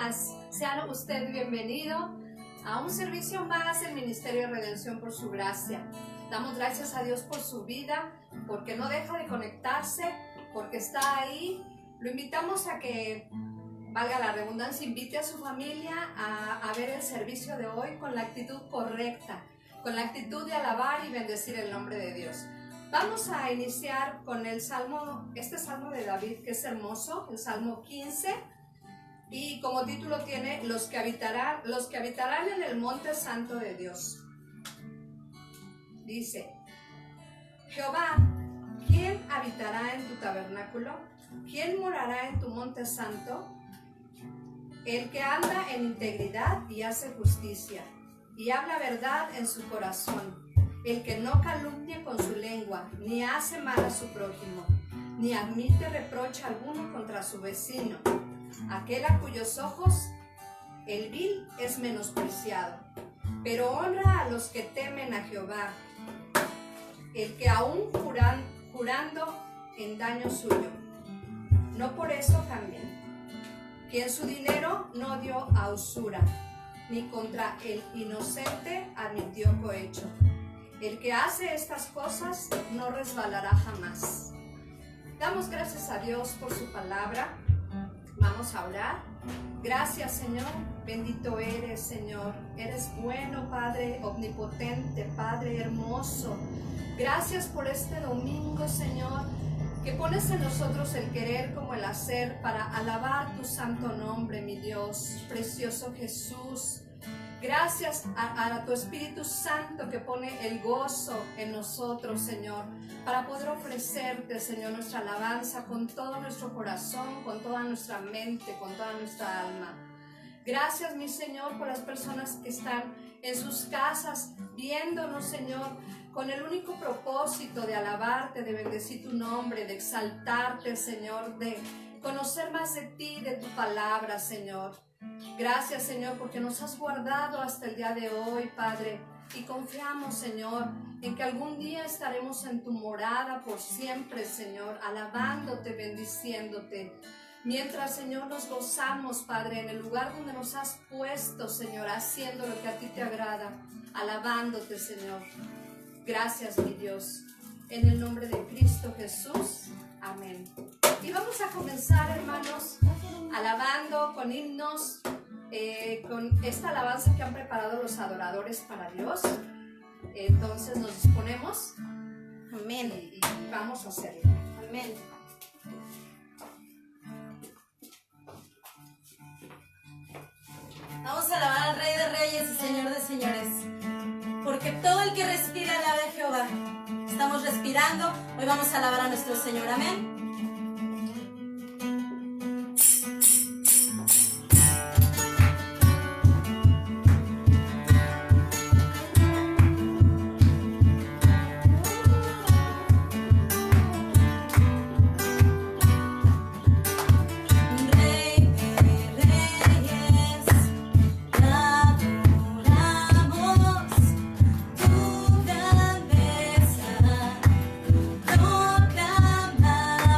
días. Sea usted bienvenido a un servicio más del Ministerio de Redención por su gracia. Damos gracias a Dios por su vida, porque no deja de conectarse, porque está ahí. Lo invitamos a que, valga la redundancia, invite a su familia a ver el servicio de hoy con la actitud correcta, con la actitud de alabar y bendecir el nombre de Dios. Vamos a iniciar con el salmo, este salmo de David, que es hermoso, el Salmo 15, y como título tiene los que habitarán en el monte santo de Dios. Dice: Jehová, ¿quién habitará en tu tabernáculo? ¿Quién morará en tu monte santo? El que anda en integridad y hace justicia, y habla verdad en su corazón. El que no calumnia con su lengua, ni hace mal a su prójimo, ni admite reproche alguno contra su vecino. Aquel a cuyos ojos el vil es menospreciado, pero honra a los que temen a Jehová. El que aún jurando en daño suyo, no por eso cambia. Quien su dinero no dio a usura, ni contra el inocente admitió cohecho. El que hace estas cosas no resbalará jamás. Damos gracias a Dios por su palabra. Vamos a orar. Gracias, Señor. Bendito eres, Señor. Eres bueno, Padre omnipotente, Padre hermoso. Gracias por este domingo, Señor, que pones en nosotros el querer como el hacer para alabar tu santo nombre, mi Dios, precioso Jesús. Gracias a tu Espíritu Santo que pone el gozo en nosotros, Señor, para poder ofrecerte, Señor, nuestra alabanza con todo nuestro corazón, con toda nuestra mente, con toda nuestra alma. Gracias, mi Señor, por las personas que están en sus casas viéndonos, Señor, con el único propósito de alabarte, de bendecir tu nombre, de exaltarte, Señor, de conocer más de ti, de tu palabra, Señor. Gracias, Señor, porque nos has guardado hasta el día de hoy, Padre, y confiamos, Señor, en que algún día estaremos en tu morada por siempre, Señor, alabándote, bendiciéndote. Mientras, Señor, nos gozamos, Padre, en el lugar donde nos has puesto, Señor, haciendo lo que a ti te agrada, alabándote, Señor. Gracias, mi Dios. En el nombre de Cristo Jesús. Amén. Y vamos a comenzar, hermanos, alabando con himnos, con esta alabanza que han preparado los adoradores para Dios. Entonces nos disponemos. Amén. Y vamos a hacerlo. Amén. Vamos a alabar al Rey de Reyes y Señor de Señores, porque todo el que respira alabe a Jehová. Estamos respirando, hoy vamos a alabar a nuestro Señor. Amén. Proclamamos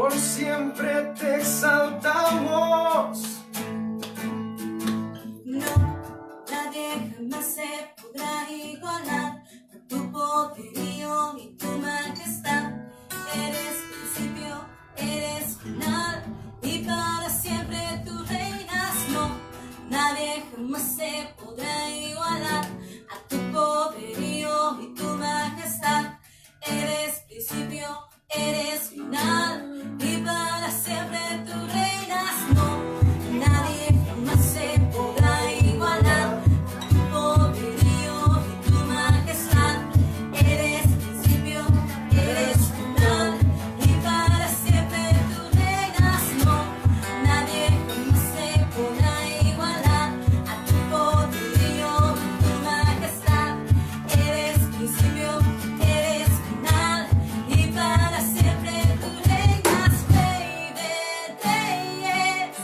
por siempre te exaltamos. No, nadie jamás se podrá igualar a tu poderío y tu majestad. Eres principio, eres final y para siempre tú reinas. No, nadie jamás se podrá igualar a tu poderío y tu majestad. Eres principio, eres final y para siempre tú reinas. No, nadie jamás se podrá igualar a tu poderío y tu majestad. Eres principio, eres final y para siempre tú reinas. No, nadie jamás se podrá igualar a tu poderío y tu majestad. Eres principio, eres final y para siempre tú reinas. Rey de reyes,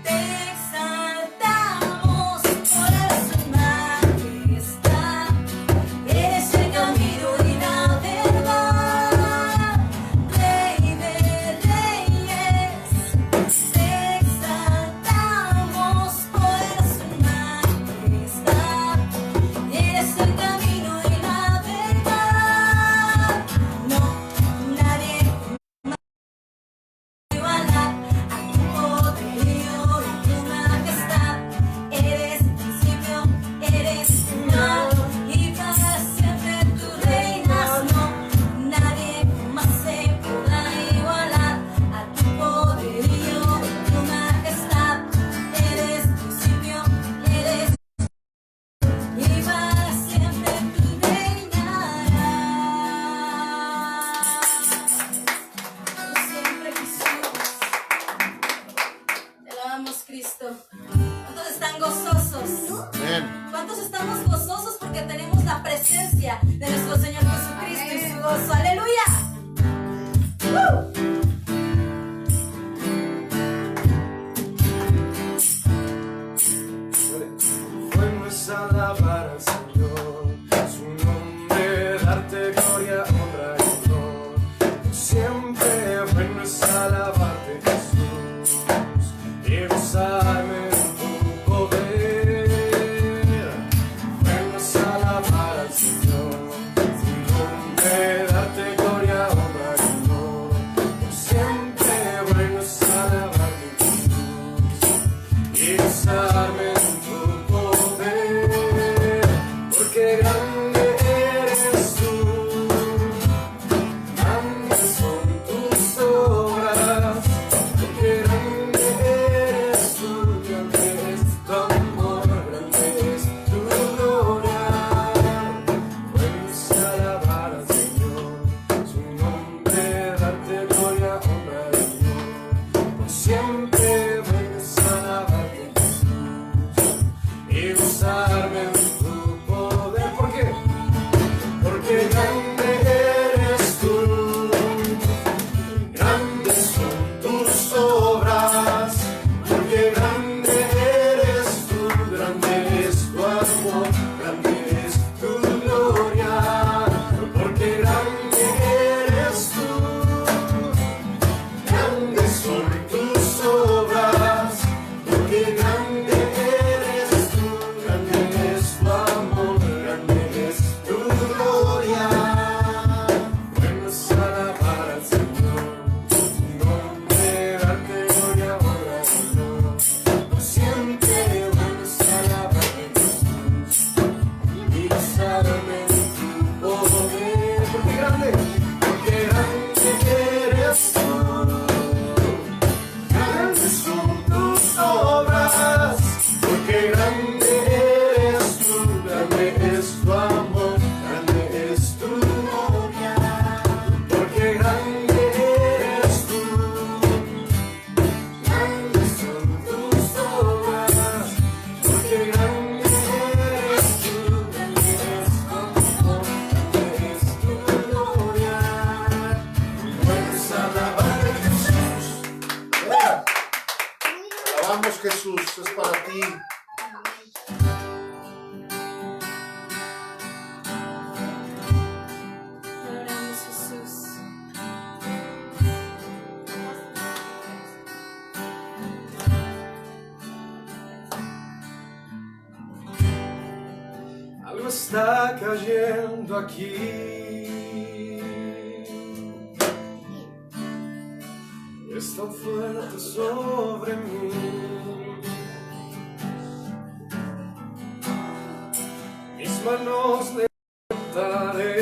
te exaltamos por su majestad. Eres el camino y la verdad. Rey de reyes, te exaltamos por su majestad. Eres el camino y la verdad. No, nadie igualar a tu poderío y tu majestad. Eres principio, eres final y para siempre tú reinas. No, nadie más se podrá igualar a tu poderío y tu majestad. Eres principio, eres y para siempre tú reinarás. Por siempre, Jesús. Te alabamos, Cristo. ¿Cuántos están gozosos? Amén. ¿Cuántos estamos gozosos porque tenemos la presencia de nuestro Señor Jesucristo y su gozo? ¡Aleluya! Bueno es alabar al Señor, su nombre, darte gloria, honra y honor. Siempre bueno es alabarte, Jesús, y gozarme en tu poder. Bueno es alabar al Señor, su nombre, darte gloria, honra y honor. Siempre bueno es alabarte, Jesús, y gozarme en tu poder, porque grande eres tú, grandes son tus obras, porque grande eres tú, grande es tu amor, grande es tu gloria. Bueno es alabar al Señor, su nombre, darte gloria, honra y honor. Por siempre bueno es alabarte, Jesús, y gozarme en tu poder. ¿Por qué? Porque grande eres tú, grandes son tus obras, porque grande eres tú, grande es tu amor, grande es tu gloria, porque grande eres tú, grandes son tus obras, porque grande eres tú, grande es tu amor, grande es tu gloria. Bueno es alabar al Señor, su nombre, darte gloria, honra y honor. Por siempre bueno es alabarte, Jesús, y gozarme en tu poder. Porque grande eres tú, grandes son tus obras, porque grande eres tú, grande es tu amor, grande es tu gloria, porque grande eres tú, grandes son tus obras, porque grande eres tú, grande es tu amor, grande es tu gloria. Puedes alabar a Jesús. Alabamos, Jesús, es para ti. Adoramos, Jesús. está cayendo aquí. Es tan fuerte sobre mí. Mis manos levantaré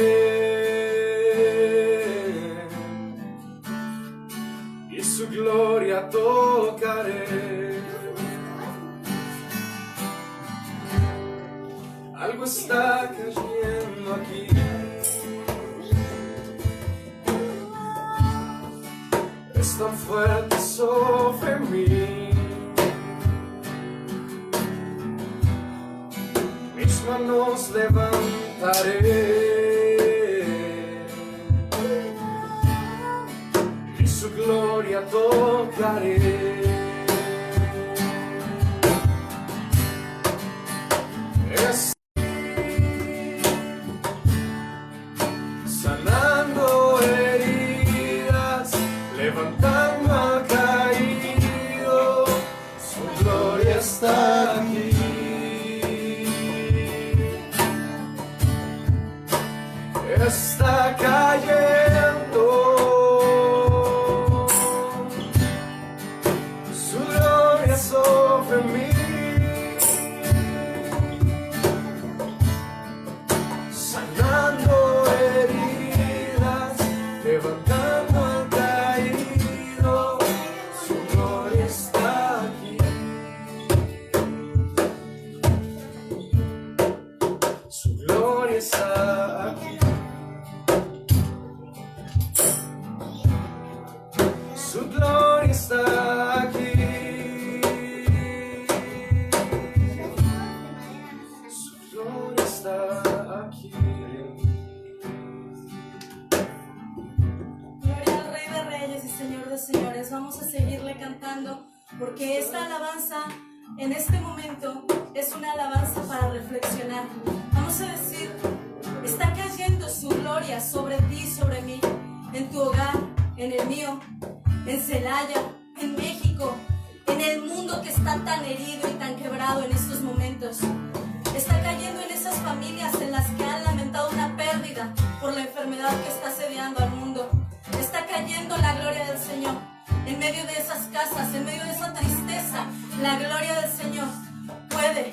y su gloria tocaré. Algo está cayendo aquí. Es tan fuerte sobre mí. Mis manos levantaré y su gloria tocaré. Sanando heridas, levantando al caído, su gloria está aquí. Está cayendo, su gloria sobre mí. Sanando heridas, levantando al caído, su gloria está aquí. Su gloria está aquí. Su gloria está aquí. Su gloria está aquí. Gloria al Rey de Reyes y Señor de Señores. Vamos a seguirle cantando porque esta alabanza en este momento es una alabanza para reflexionar. Vamos a decir, está cayendo su gloria sobre ti, sobre mí, en tu hogar, en el mío, en Celaya, en México, en el mundo que está tan herido y tan quebrado en estos momentos. Está cayendo en esas familias en las que han lamentado una pérdida por la enfermedad que está asediando al mundo. Está cayendo la gloria del Señor en medio de esas casas, en medio de esa tristeza. La gloria del Señor puede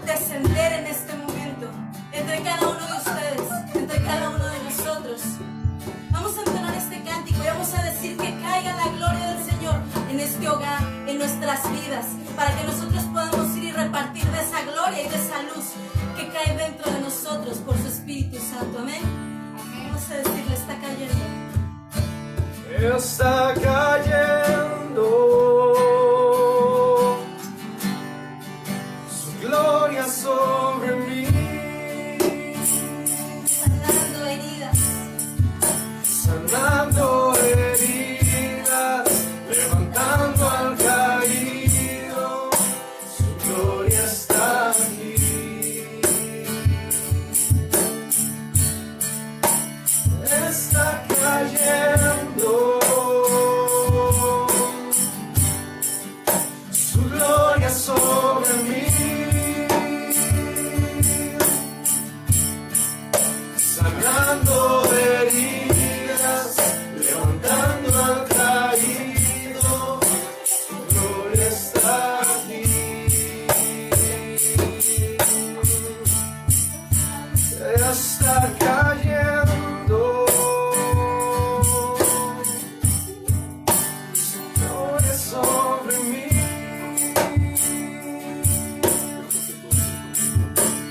descender en este momento entre cada uno de ustedes, entre cada uno de nosotros. Vamos a entonar este cántico y vamos a decir que caiga la gloria del Señor en este hogar, en nuestras vidas, para que nosotros podamos ir y repartir de esa gloria y de esa luz que cae dentro de nosotros por su Espíritu Santo. Amén. Vamos a decirle, está cayendo. Está cayendo, su gloria sobre mí. Sanando heridas, Sanando heridas, levantando al caído, su gloria está aquí. Está cayendo, su gloria sobre mí. Sanando heridas, levantando al caído, su gloria está aquí. Está cayendo, su gloria sobre mí.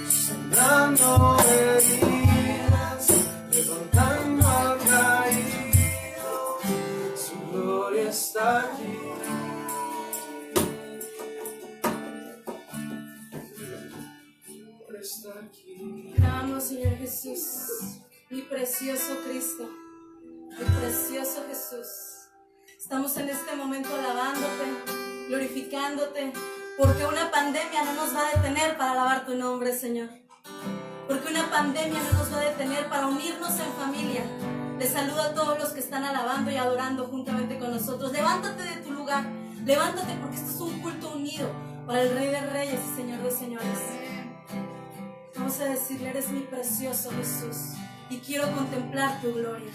Sanando heridas, levantando al caído, su gloria está aquí. Está aquí. te amo, Señor Jesús, mi precioso Cristo, mi precioso Jesús. Estamos en este momento alabándote, glorificándote, porque una pandemia no nos va a detener para alabar tu nombre, Señor. Porque una pandemia no nos va a detener para unirnos en familia. Les saludo a todos los que están alabando y adorando juntamente con nosotros. Levántate de tu lugar, levántate porque esto es un culto unido. para el Rey de Reyes y Señor de Señores. Vamos a decirle: eres mi precioso Jesús y quiero contemplar tu gloria.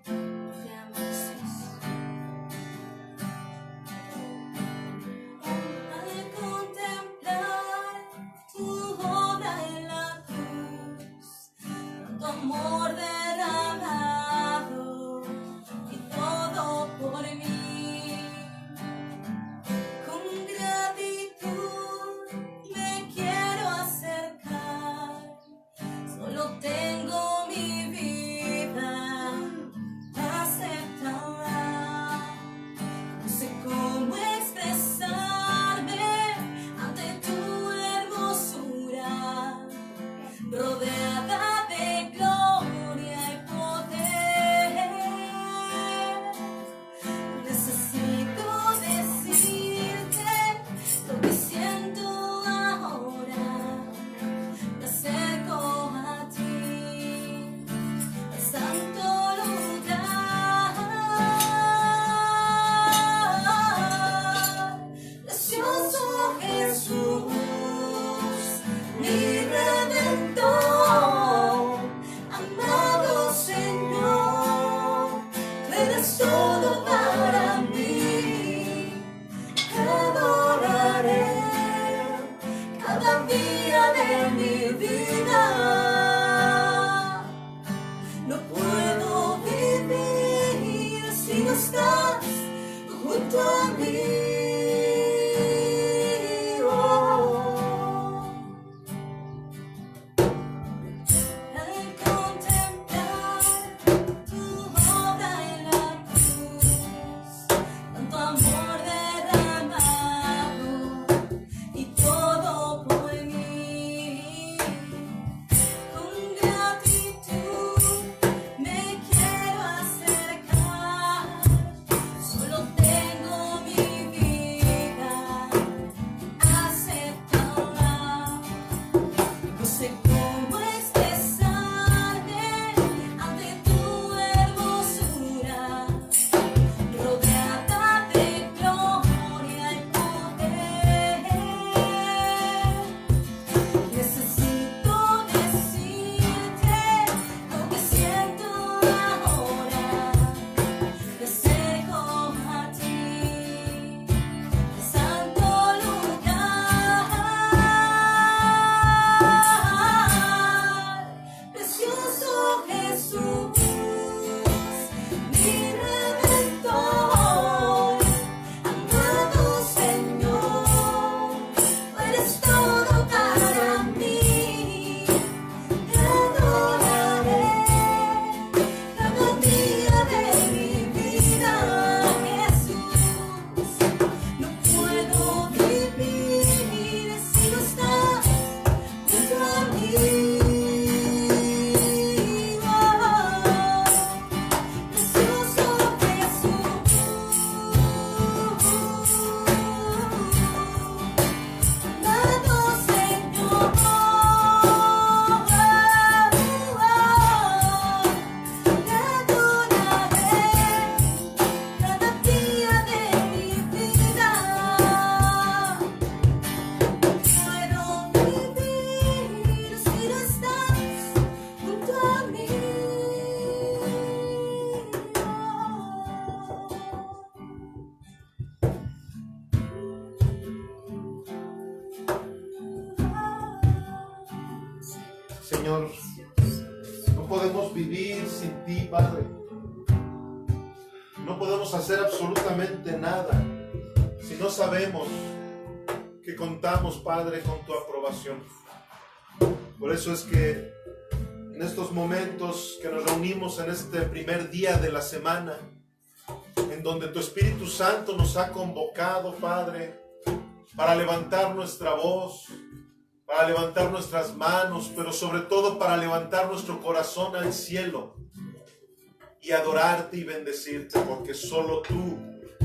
Te amo, Jesús. Al contemplar tu obra en la cruz, tu amor derramado y todo por mí, con gratitud me quiero acercar. Solo tengo mi vida, aceptarla. No sé cómo expresarme ante tu hermosura, rodeada de gloria y poder. Necesito decirte lo que siento ahora. Me acerco a ti, al santo lugar. Precioso Jesús, mi Redentor, amado Señor, tú eres todo para mí. Te adoraré cada día de mi vida. No puedo vivir si no estás junto a mí. Al contemplar tu obra en la cruz, tanto amor derramado y todo por mí, con gratitud me quiero acercar. Solo tengo mi vida, aceptarla. No sé cómo expresarme ante tu hermosura, rodeada de gloria y poder. Necesito decirte lo que siento ahora. Me acerco a ti, al santo lugar. Precioso Jesús, mi Redentor, amado Señor, tú eres todo para mí. Te adoraré cada día de mi vida, Jesús. No puedo vivir si no estás junto a mí. Precioso Jesús, amado Señor, te adoraré cada día de mi vida. Puedo vivir si no estás junto a mí. Señor, no podemos vivir sin ti, Padre. No podemos hacer absolutamente nada si no sabemos que contamos, Padre, con tu aprobación. Por eso es que en estos momentos que nos reunimos en este primer día de la semana, en donde tu Espíritu Santo nos ha convocado, Padre, para levantar nuestra voz, para levantar nuestras manos, pero sobre todo para levantar nuestro corazón al cielo y adorarte y bendecirte, porque solo tú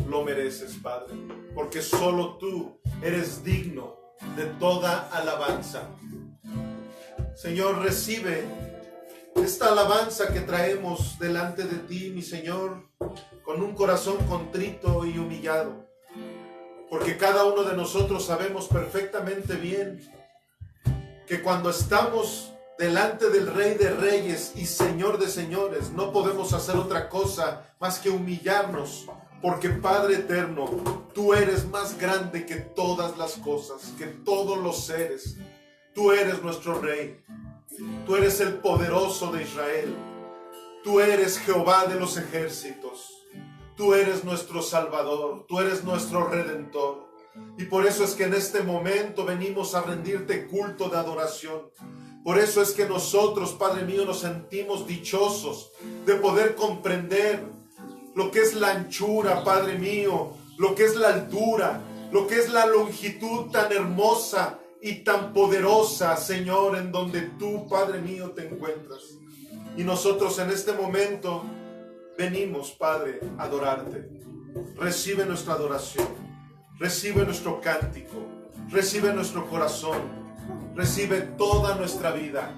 lo mereces, Padre, porque solo tú eres digno de toda alabanza. Señor, recibe esta alabanza que traemos delante de ti, mi Señor, con un corazón contrito y humillado. porque cada uno de nosotros sabemos perfectamente bien que cuando estamos delante del Rey de Reyes y Señor de Señores, no podemos hacer otra cosa más que humillarnos, porque Padre eterno, tú eres más grande que todas las cosas, que todos los seres. Tú eres nuestro Rey, tú eres el poderoso de Israel, tú eres Jehová de los ejércitos, tú eres nuestro Salvador, tú eres nuestro Redentor. Y por eso es que en este momento venimos a rendirte culto de adoración. Por eso es que nosotros, Padre mío, nos sentimos dichosos de poder comprender lo que es la anchura, Padre mío, lo que es la altura, lo que es la longitud tan hermosa y tan poderosa, Señor, en donde tú, Padre mío, te encuentras. Y nosotros en este momento venimos, Padre, a adorarte. Recibe nuestra adoración, recibe nuestro cántico, recibe nuestro corazón, recibe toda nuestra vida.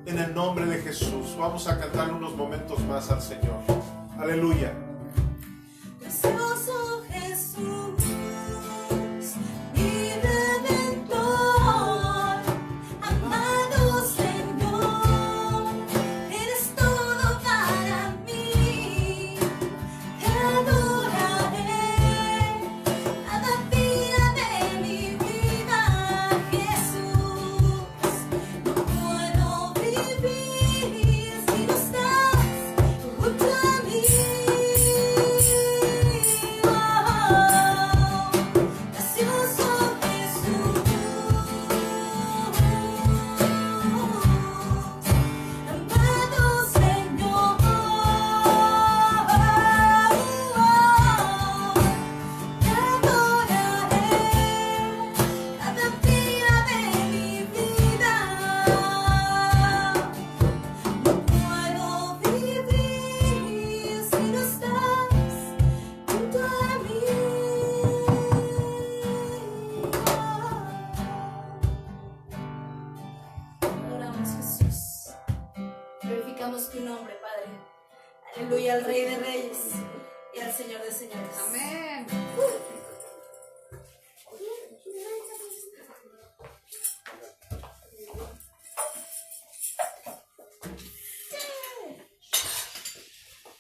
En el nombre de Jesús, vamos a cantar unos momentos más al Señor. Aleluya. Precioso Jesús, mi Redentor, amado Señor, eres todo para mí. Te adoraré cada día de mi vida, Jesús. No puedo vivir si no estás junto a mí. Precioso Jesús, amado Señor, te adoraré cada día de mi vida. No puedo vivir si no estás junto a mí. Adoramos, Jesús. Glorificamos tu nombre, Padre. Aleluya al Rey de Reyes y al Señor de Señores. Amén.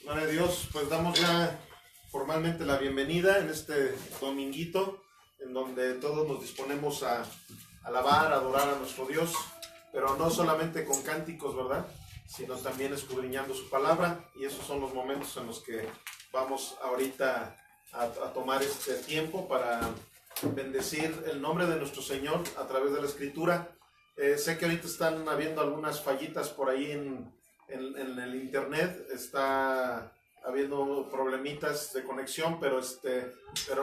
Gloria a Dios, pues damos ya formalmente la bienvenida en este dominguito, en donde todos nos disponemos a alabar, a adorar a nuestro Dios, pero no solamente con cánticos, ¿verdad? Sino también escudriñando su palabra, y esos son los momentos en los que vamos ahorita a tomar este tiempo para bendecir el nombre de nuestro Señor a través de la Escritura. Sé que ahorita están habiendo algunas fallitas por ahí en el internet, está habiendo problemitas de conexión, pero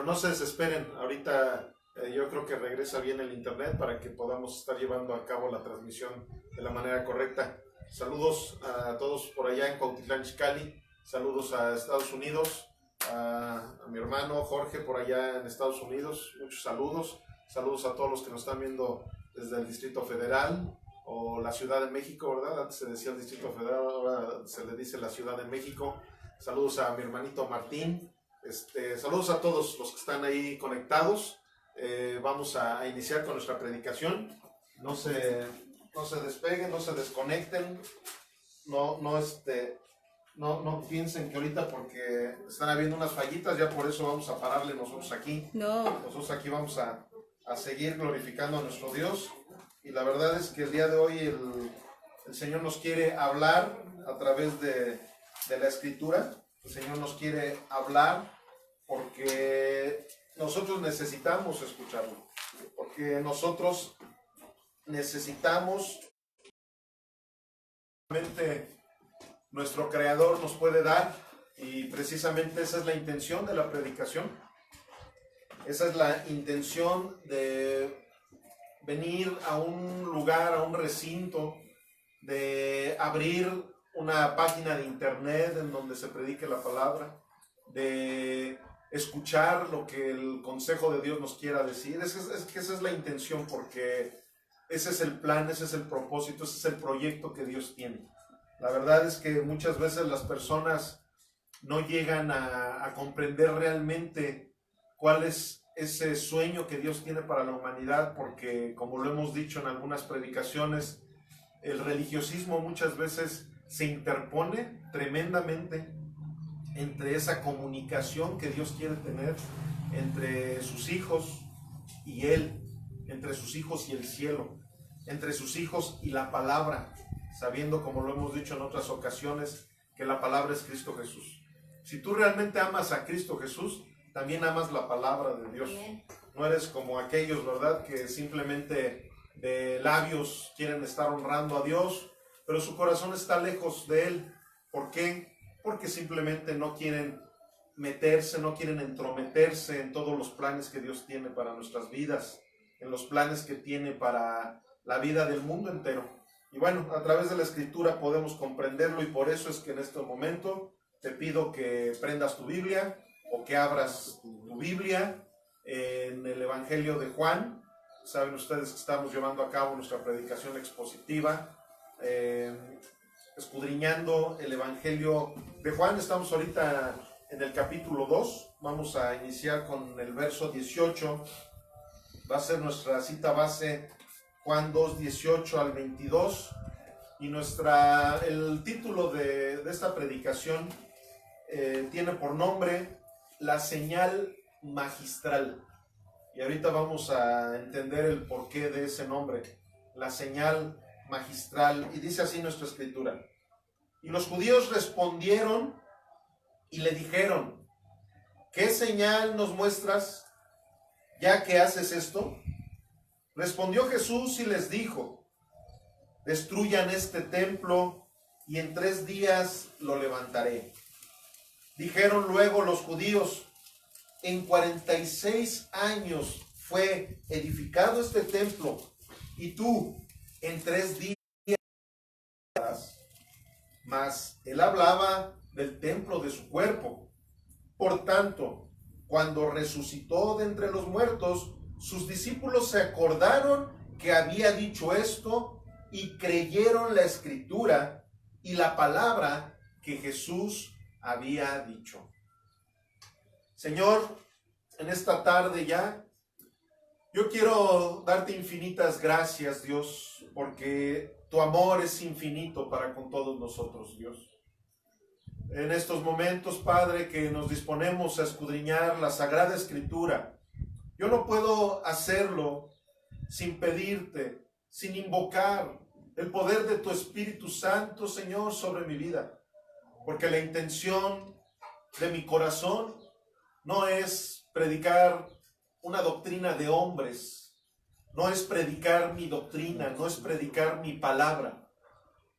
no se desesperen. Ahorita yo creo que regresa bien el internet para que podamos estar llevando a cabo la transmisión de la manera correcta. Saludos a todos por allá en Cuautitlán Izcalli, saludos a Estados Unidos, a mi hermano Jorge por allá en Estados Unidos, muchos saludos. Saludos a todos los que nos están viendo desde el Distrito Federal o la Ciudad de México, ¿verdad? Antes se decía el Distrito Federal, ahora se le dice la Ciudad de México. Saludos a mi hermanito Martín. Saludos a todos los que están ahí conectados. Vamos a iniciar con nuestra predicación. No se despeguen, no se desconecten. No piensen que ahorita porque están habiendo unas fallitas, ya por eso vamos a pararle nosotros aquí. No. Nosotros aquí vamos a seguir glorificando a nuestro Dios. Y la verdad es que el día de hoy el Señor nos quiere hablar a través de la Escritura. El Señor nos quiere hablar porque nosotros necesitamos escucharlo. Porque nosotros necesitamos, nuestro Creador nos puede dar, y precisamente esa es la intención de la predicación. Esa es la intención de venir a un lugar, a un recinto, de abrir una página de internet en donde se predique la palabra, de escuchar lo que el consejo de Dios nos quiera decir. Esa es la intención, porque ese es el plan, ese es el propósito, ese es el proyecto que Dios tiene. La verdad es que muchas veces las personas no llegan a comprender realmente cuál es ese sueño que Dios tiene para la humanidad, porque como lo hemos dicho en algunas predicaciones, el religiosismo muchas veces se interpone tremendamente entre esa comunicación que Dios quiere tener entre sus hijos y Él, entre sus hijos y el cielo, entre sus hijos y la palabra, sabiendo, como lo hemos dicho en otras ocasiones, que la palabra es Cristo Jesús. Si tú realmente amas a Cristo Jesús, también amas la palabra de Dios. No eres como aquellos, ¿verdad?, que simplemente de labios quieren estar honrando a Dios, pero su corazón está lejos de Él. ¿Por qué? Porque simplemente no quieren meterse, no quieren entrometerse en todos los planes que Dios tiene para nuestras vidas, en los planes que tiene para la vida del mundo entero. Y bueno, a través de la Escritura podemos comprenderlo, y por eso es que en este momento te pido que prendas tu Biblia o que abras tu Biblia en el Evangelio de Juan. Saben ustedes que estamos llevando a cabo nuestra predicación expositiva, escudriñando el Evangelio de Juan. Estamos ahorita en el capítulo 2, vamos a iniciar con el verso 18, va a ser nuestra cita base, Juan 2, 18 al 22, y el título de esta predicación tiene por nombre La señal magistral. Y ahorita vamos a entender el porqué de ese nombre, la señal magistral. Y dice así nuestra escritura: y los judíos respondieron y le dijeron: ¿qué señal nos muestras, ya que haces esto? Respondió Jesús y les dijo: destruyan este templo y en 3 días lo levantaré. Dijeron luego los judíos: en 46 años fue edificado este templo, y tú en 3 días. Mas él hablaba del templo de su cuerpo. Por tanto, cuando resucitó de entre los muertos, sus discípulos se acordaron que había dicho esto y creyeron la escritura y la palabra que Jesús había dicho. Señor, en esta tarde ya, yo quiero darte infinitas gracias, Dios, porque tu amor es infinito para con todos nosotros, Dios. En estos momentos, Padre, que nos disponemos a escudriñar la Sagrada Escritura, yo no puedo hacerlo sin pedirte, sin invocar el poder de tu Espíritu Santo, Señor, sobre mi vida. Porque la intención de mi corazón no es predicar una doctrina de hombres, no es predicar mi doctrina, no es predicar mi palabra.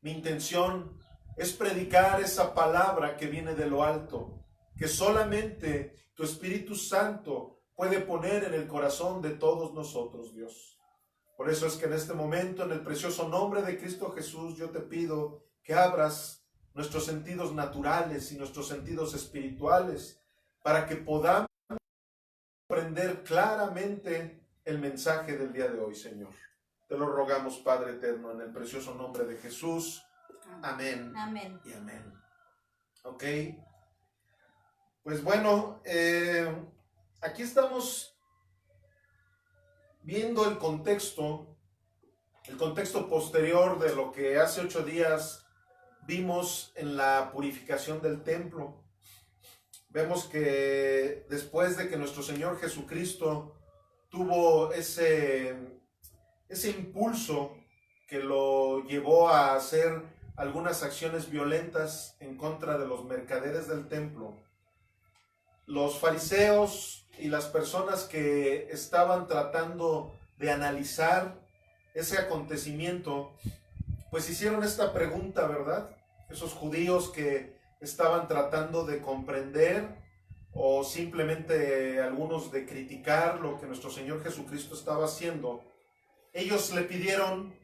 Mi intención es predicar esa palabra que viene de lo alto, que solamente tu Espíritu Santo puede poner en el corazón de todos nosotros, Dios. Por eso es que en este momento, en el precioso nombre de Cristo Jesús, yo te pido que abras nuestros sentidos naturales y nuestros sentidos espirituales para que podamos comprender claramente el mensaje del día de hoy, Señor. Te lo rogamos, Padre eterno, en el precioso nombre de Jesús. Amén. Amén. Y amén. Ok. Pues bueno, aquí estamos viendo el contexto posterior de lo que hace 8 días vimos en la purificación del templo. Vemos que después de que nuestro Señor Jesucristo tuvo ese impulso que lo llevó a hacer algunas acciones violentas en contra de los mercaderes del templo, los fariseos y las personas que estaban tratando de analizar ese acontecimiento, pues hicieron esta pregunta, ¿verdad? Esos judíos que estaban tratando de comprender o simplemente algunos de criticar lo que nuestro Señor Jesucristo estaba haciendo, ellos le pidieron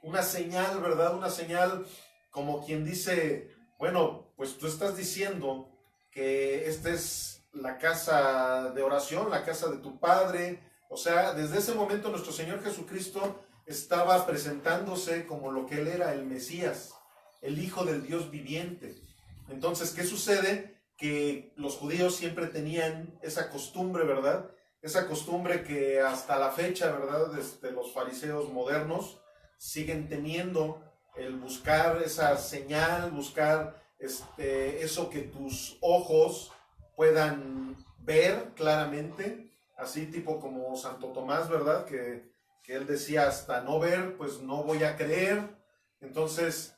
una señal, ¿verdad? Una señal como quien dice, bueno, pues tú estás diciendo que esta es la casa de oración, la casa de tu Padre. O sea, desde ese momento nuestro Señor Jesucristo estaba presentándose como lo que Él era, el Mesías, el Hijo del Dios viviente. Entonces, ¿qué sucede? Que los judíos siempre tenían esa costumbre, ¿verdad? esa costumbre que hasta la fecha, ¿verdad?, desde los fariseos modernos siguen teniendo, el buscar esa señal, buscar eso que tus ojos puedan ver claramente, así tipo como Santo Tomás, ¿verdad?, que él decía, hasta no ver, pues no voy a creer. Entonces,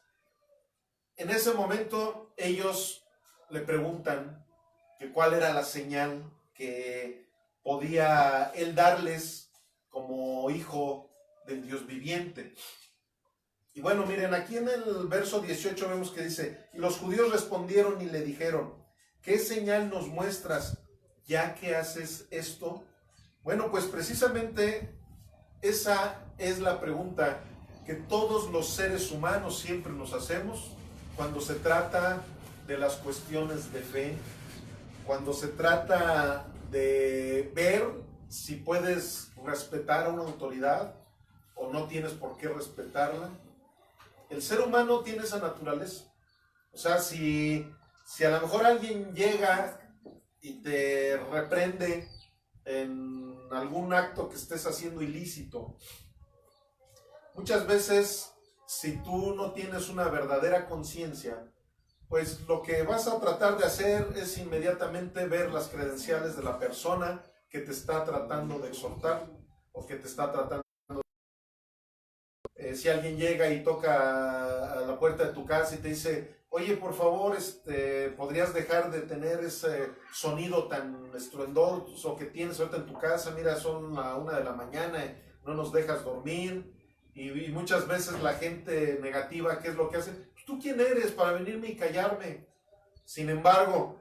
en ese momento ellos le preguntan que cuál era la señal que podía él darles como hijo del Dios viviente. Y bueno, miren, aquí en el verso 18 vemos que dice, y los judíos respondieron y le dijeron, ¿qué señal nos muestras ya que haces esto? Bueno, pues precisamente esa es la pregunta que todos los seres humanos siempre nos hacemos cuando se trata de las cuestiones de fe, cuando se trata de ver si puedes respetar a una autoridad o no tienes por qué respetarla. El ser humano tiene esa naturaleza. O sea, si a lo mejor alguien llega y te reprende en algún acto que estés haciendo ilícito, muchas veces, si tú no tienes una verdadera conciencia, pues lo que vas a tratar de hacer es inmediatamente ver las credenciales de la persona que te está tratando de exhortar o que te está tratando si alguien llega y toca a la puerta de tu casa y te dice, oye, por favor, ¿podrías dejar de tener ese sonido tan estruendoso que tienes ahorita en tu casa? Mira, son la 1 de la mañana, no nos dejas dormir. Y muchas veces la gente negativa, ¿qué es lo que hace? Pues, ¿tú quién eres para venirme y callarme? Sin embargo,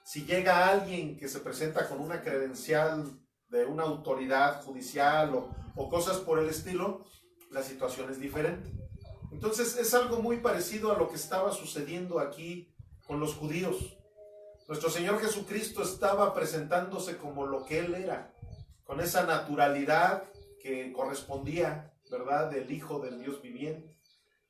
si llega alguien que se presenta con una credencial de una autoridad judicial o cosas por el estilo, la situación es diferente. Entonces es algo muy parecido a lo que estaba sucediendo aquí con los judíos. Nuestro Señor Jesucristo estaba presentándose como lo que Él era, con esa naturalidad que correspondía, ¿verdad?, del Hijo del Dios viviente.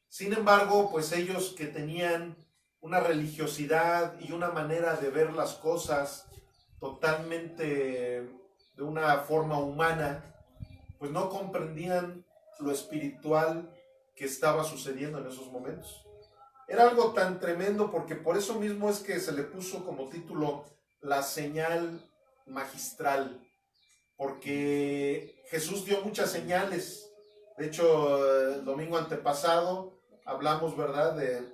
Sin embargo, pues ellos que tenían una religiosidad y una manera de ver las cosas totalmente de una forma humana, pues no comprendían lo espiritual que estaba sucediendo en esos momentos. Era algo tan tremendo porque por eso mismo es que se le puso como título la señal magistral, porque Jesús dio muchas señales. De hecho, el domingo antepasado hablamos, ¿verdad?, de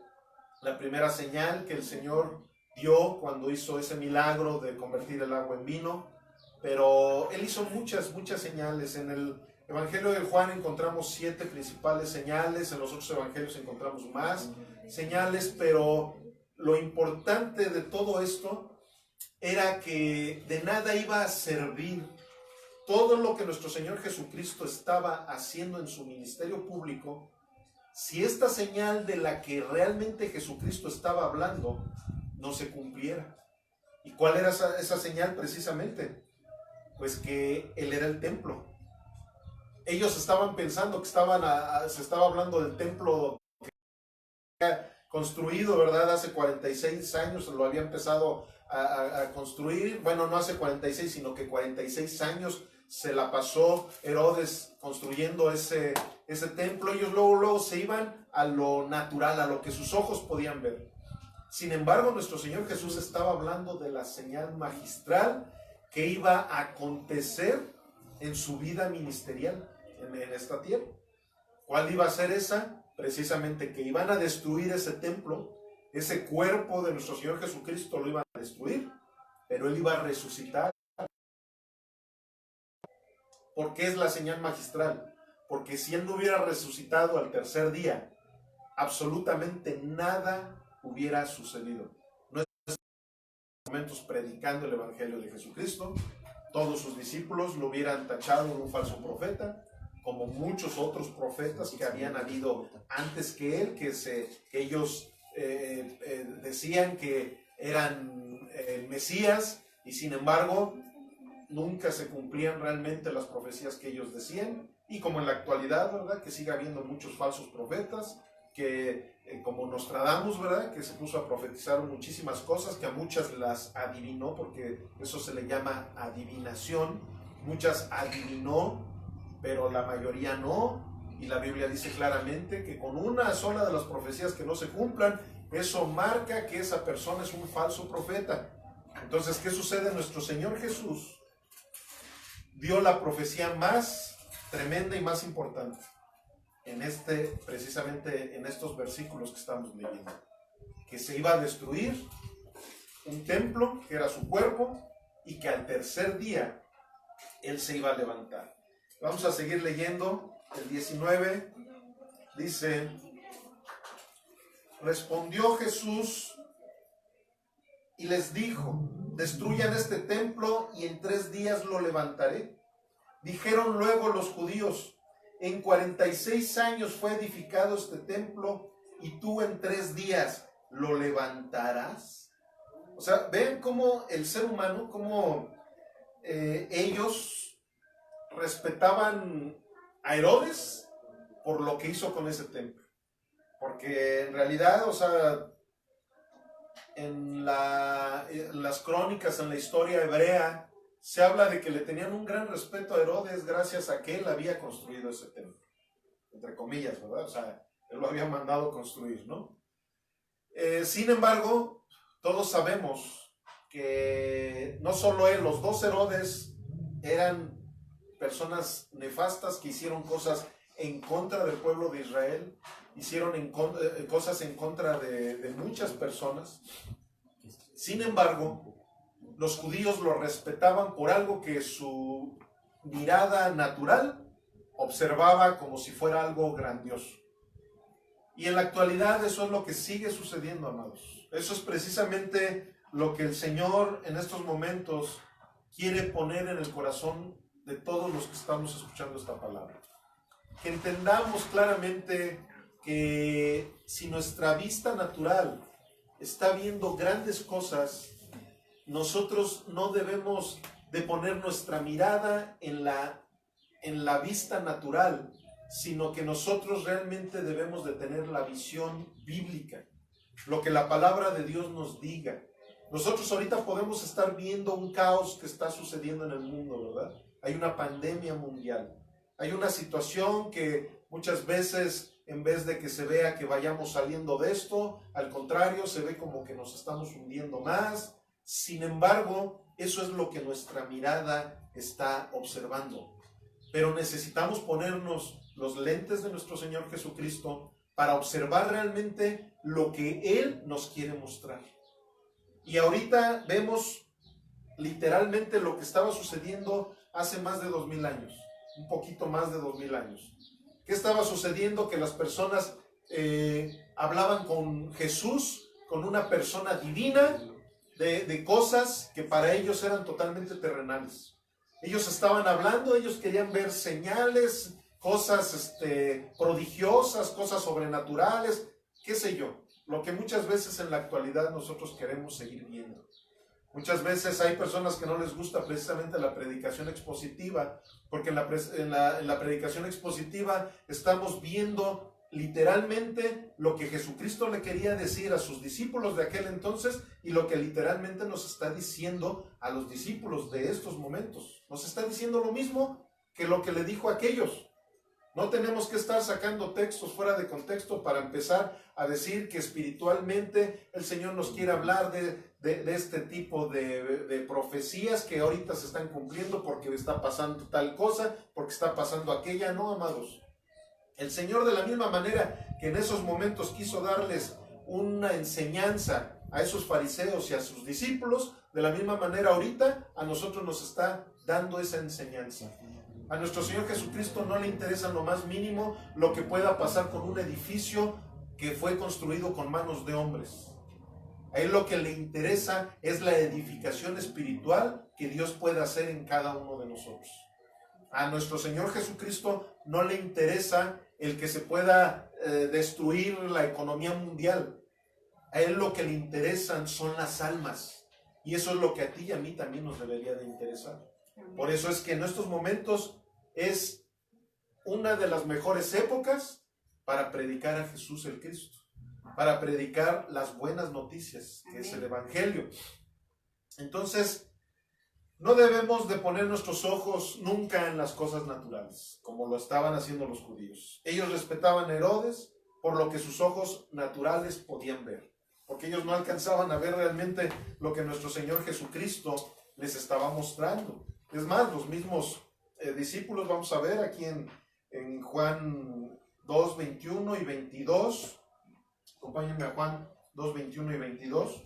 la primera señal que el Señor dio cuando hizo ese milagro de convertir el agua en vino, pero Él hizo muchas señales. En el Evangelio de Juan encontramos 7 principales señales, en los otros evangelios encontramos más señales, pero lo importante de todo esto era que de nada iba a servir todo lo que nuestro Señor Jesucristo estaba haciendo en su ministerio público si esta señal de la que realmente Jesucristo estaba hablando no se cumpliera. ¿Y cuál era esa señal precisamente? Pues que Él era el templo. Ellos estaban pensando que se estaba hablando del templo construido, ¿verdad? Hace 46 años lo había empezado a construir. Bueno, no hace 46, sino que 46 años se la pasó Herodes construyendo ese templo. Ellos luego se iban a lo natural, a lo que sus ojos podían ver. Sin embargo, nuestro Señor Jesús estaba hablando de la señal magistral que iba a acontecer en su vida ministerial en esta tierra. ¿Cuál iba a ser esa? Precisamente que iban a destruir ese templo, ese cuerpo de nuestro Señor Jesucristo lo iban a destruir, pero Él iba a resucitar. ¿Por qué es la señal magistral? Porque si Él no hubiera resucitado al tercer día, absolutamente nada hubiera sucedido. No es momentos predicando el Evangelio de Jesucristo, todos sus discípulos lo hubieran tachado de un falso profeta, como muchos otros profetas que habían habido antes que él, que ellos decían que eran el Mesías, y sin embargo nunca se cumplían realmente las profecías que ellos decían. Y como en la actualidad, ¿verdad?, que sigue habiendo muchos falsos profetas, que como Nostradamus, ¿verdad?, que se puso a profetizar muchísimas cosas, que a muchas las adivinó, porque eso se le llama adivinación. muchas adivinó, pero la mayoría no. Y la Biblia dice claramente que con una sola de las profecías que no se cumplan, eso marca que esa persona es un falso profeta. Entonces, ¿qué sucede? Nuestro Señor Jesús dio la profecía más tremenda y más importante precisamente en estos versículos que estamos leyendo, que se iba a destruir un templo que era su cuerpo y que al tercer día Él se iba a levantar. Vamos a seguir leyendo el 19, dice: respondió Jesús y les dijo: destruyan este templo y en 3 días lo levantaré. Dijeron luego los judíos: en 46 años fue edificado este templo y tú en 3 días lo levantarás. O sea, ven cómo el ser humano, cómo ellos respetaban a Herodes por lo que hizo con ese templo. Porque en realidad, o sea, en las crónicas, en la historia hebrea, se habla de que le tenían un gran respeto a Herodes gracias a que él había construido ese templo. Entre comillas, ¿verdad? O sea, él lo había mandado construir, ¿no? Sin embargo, todos sabemos que no solo él, los 2 Herodes eran personas nefastas que hicieron cosas en contra del pueblo de Israel, hicieron cosas en contra de muchas personas. Sin embargo, los judíos lo respetaban por algo que su mirada natural observaba como si fuera algo grandioso. Y en la actualidad eso es lo que sigue sucediendo, amados. Eso es precisamente lo que el Señor en estos momentos quiere poner en el corazón de todos los que estamos escuchando esta palabra. Que entendamos claramente que si nuestra vista natural está viendo grandes cosas, nosotros no debemos de poner nuestra mirada en la vista natural, sino que nosotros realmente debemos de tener la visión bíblica, lo que la palabra de Dios nos diga. Nosotros ahorita podemos estar viendo un caos que está sucediendo en el mundo, ¿verdad? Hay una pandemia mundial, hay una situación que muchas veces, en vez de que se vea que vayamos saliendo de esto, al contrario, se ve como que nos estamos hundiendo más. Sin embargo, eso es lo que nuestra mirada está observando. Pero necesitamos ponernos los lentes de nuestro Señor Jesucristo para observar realmente lo que Él nos quiere mostrar. Y ahorita vemos literalmente lo que estaba sucediendo hace más de 2000 años, un poquito más de 2000 años. ¿Qué estaba sucediendo? Que las personas hablaban con Jesús, con una persona divina, de cosas que para ellos eran totalmente terrenales. Ellos estaban hablando, ellos querían ver señales, cosas prodigiosas, cosas sobrenaturales, qué sé yo, lo que muchas veces en la actualidad nosotros queremos seguir viendo. Muchas veces hay personas que no les gusta precisamente la predicación expositiva, porque en la predicación expositiva estamos viendo literalmente lo que Jesucristo le quería decir a sus discípulos de aquel entonces y lo que literalmente nos está diciendo a los discípulos de estos momentos. Nos está diciendo lo mismo que lo que le dijo a aquellos. No tenemos que estar sacando textos fuera de contexto para empezar a decir que espiritualmente el Señor nos quiere hablar de este tipo de profecías que ahorita se están cumpliendo porque está pasando tal cosa, porque está pasando aquella. No, amados. El Señor, de la misma manera que en esos momentos quiso darles una enseñanza a esos fariseos y a sus discípulos, de la misma manera ahorita a nosotros nos está dando esa enseñanza. A nuestro Señor Jesucristo no le interesa en lo más mínimo lo que pueda pasar con un edificio que fue construido con manos de hombres. A Él lo que le interesa es la edificación espiritual que Dios puede hacer en cada uno de nosotros. A nuestro Señor Jesucristo no le interesa el que se pueda destruir la economía mundial. A Él lo que le interesan son las almas. Y eso es lo que a ti y a mí también nos debería de interesar. Por eso es que en estos momentos es una de las mejores épocas para predicar a Jesús el Cristo, para predicar las buenas noticias, que es el Evangelio. Entonces, no debemos de poner nuestros ojos nunca en las cosas naturales, como lo estaban haciendo los judíos. Ellos respetaban a Herodes por lo que sus ojos naturales podían ver, porque ellos no alcanzaban a ver realmente lo que nuestro Señor Jesucristo les estaba mostrando. Es más, los mismos discípulos, vamos a ver aquí en Juan 2, 21 y 22. Acompáñenme a Juan 2, 21 y 22.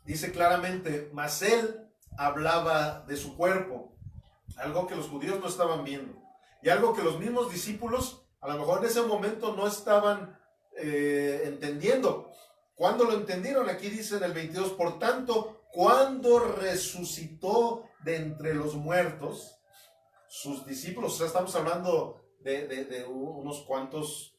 Dice claramente, mas él hablaba de su cuerpo, algo que los judíos no estaban viendo, y algo que los mismos discípulos a lo mejor en ese momento no estaban entendiendo. ¿Cuándo lo entendieron? Aquí dice en el 22, por tanto, cuando resucitó de entre los muertos, sus discípulos, o sea, estamos hablando de unos cuantos,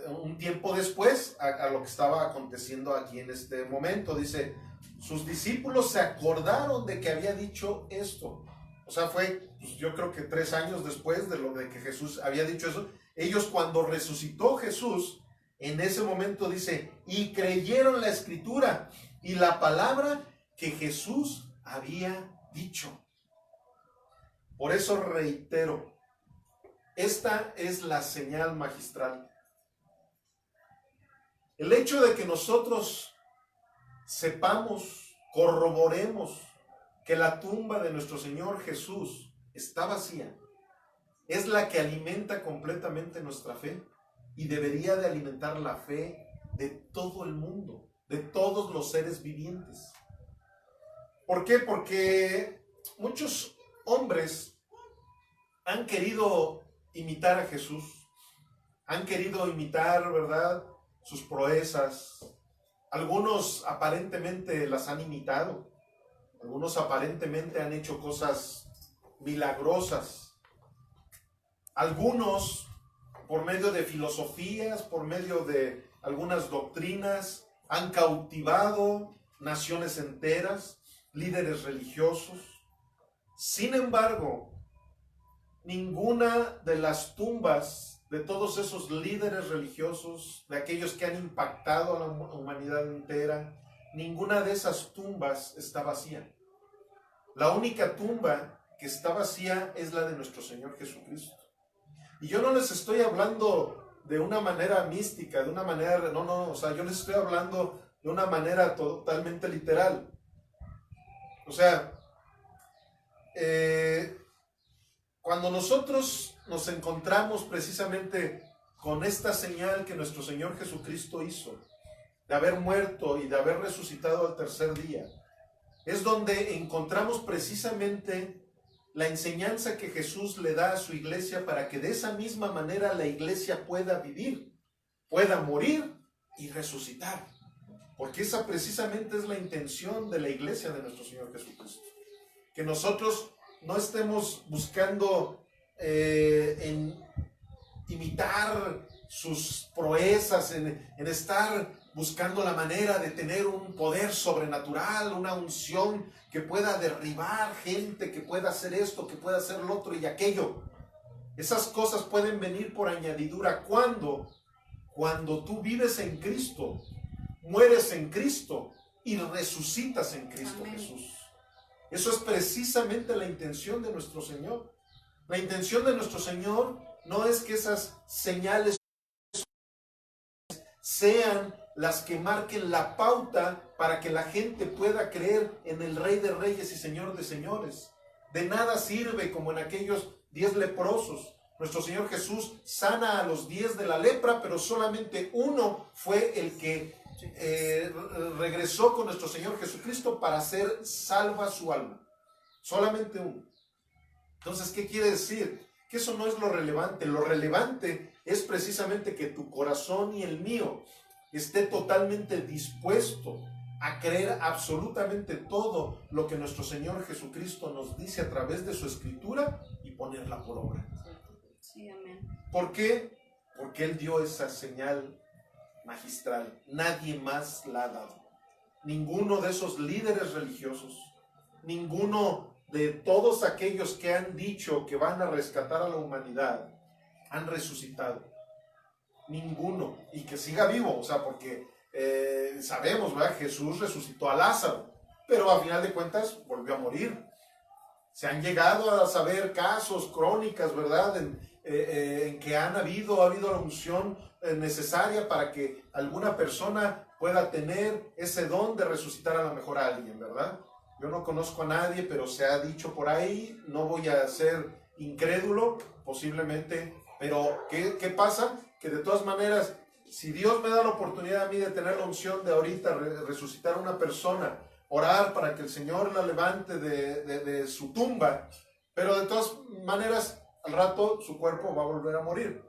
un tiempo después a lo que estaba aconteciendo aquí en este momento. Dice, sus discípulos se acordaron de que había dicho esto. O sea, fue, pues, yo creo que 3 años después de lo de que Jesús había dicho eso. Ellos, cuando resucitó Jesús, en ese momento dice, y creyeron la escritura y la palabra que Jesús había dicho. Por eso reitero, esta es la señal magistral. El hecho de que nosotros sepamos, corroboremos que la tumba de nuestro Señor Jesús está vacía, es la que alimenta completamente nuestra fe y debería de alimentar la fe de todo el mundo, de todos los seres vivientes. ¿Por qué? Porque muchos hombres han querido imitar a Jesús, han querido imitar, ¿verdad?, sus proezas. Algunos aparentemente las han imitado, algunos aparentemente han hecho cosas milagrosas, algunos por medio de filosofías, por medio de algunas doctrinas, han cautivado naciones enteras, líderes religiosos. Sin embargo, ninguna de las tumbas de todos esos líderes religiosos, de aquellos que han impactado a la humanidad entera, ninguna de esas tumbas está vacía. La única tumba que está vacía es la de nuestro Señor Jesucristo. Y yo no les estoy hablando de una manera mística, de una manera, o sea, yo les estoy hablando de una manera totalmente literal. O sea, cuando nosotros nos encontramos precisamente con esta señal que nuestro Señor Jesucristo hizo, de haber muerto y de haber resucitado al tercer día, es donde encontramos precisamente la enseñanza que Jesús le da a su iglesia para que de esa misma manera la iglesia pueda vivir, pueda morir y resucitar. Porque esa precisamente es la intención de la iglesia de nuestro Señor Jesucristo. Que nosotros no estemos buscando en imitar sus proezas, en estar buscando la manera de tener un poder sobrenatural, una unción que pueda derribar gente, que pueda hacer esto, que pueda hacer lo otro y aquello. Esas cosas pueden venir por añadidura. ¿Cuándo? Cuando tú vives en Cristo, mueres en Cristo y resucitas en Cristo. Amén. Jesús. Eso es precisamente la intención de nuestro Señor. La intención de nuestro Señor no es que esas señales sean las que marquen la pauta para que la gente pueda creer en el Rey de Reyes y Señor de Señores. De nada sirve como en aquellos 10 leprosos. Nuestro Señor Jesús sana a los 10 de la lepra, pero solamente uno fue el que regresó con nuestro Señor Jesucristo para hacer salva su alma. Solamente uno. Entonces, ¿qué quiere decir? Que eso no es lo relevante. Lo relevante es precisamente que tu corazón y el mío esté totalmente dispuesto a creer absolutamente todo lo que nuestro Señor Jesucristo nos dice a través de su Escritura y ponerla por obra. Sí, amén. ¿Por qué? Porque Él dio esa señal magistral. Nadie más la ha dado. Ninguno de esos líderes religiosos, ninguno de todos aquellos que han dicho que van a rescatar a la humanidad, han resucitado. Ninguno. Y que siga vivo, o sea, porque sabemos, ¿verdad? Jesús resucitó a Lázaro, pero a final de cuentas volvió a morir. Se han llegado a saber casos, crónicas, ¿verdad? En que ha habido la unción necesaria para que alguna persona pueda tener ese don de resucitar a lo mejor a alguien, ¿verdad? Yo no conozco a nadie, pero se ha dicho por ahí, no voy a ser incrédulo, posiblemente, pero ¿qué pasa? Que de todas maneras, si Dios me da la oportunidad a mí de tener la unción de ahorita resucitar a una persona, orar para que el Señor la levante de su tumba, pero de todas maneras, al rato su cuerpo va a volver a morir.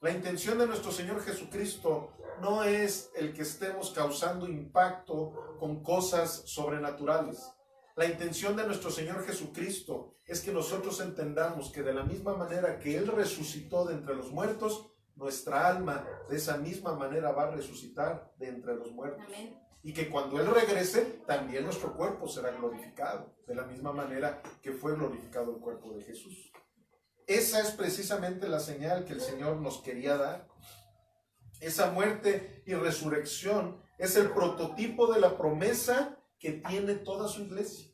La intención de nuestro Señor Jesucristo no es el que estemos causando impacto con cosas sobrenaturales. La intención de nuestro Señor Jesucristo es que nosotros entendamos que de la misma manera que Él resucitó de entre los muertos, nuestra alma de esa misma manera va a resucitar de entre los muertos. Amén. Y que cuando Él regrese, también nuestro cuerpo será glorificado, de la misma manera que fue glorificado el cuerpo de Jesús. Esa es precisamente la señal que el Señor nos quería dar. Esa muerte y resurrección es el prototipo de la promesa que tiene toda su iglesia.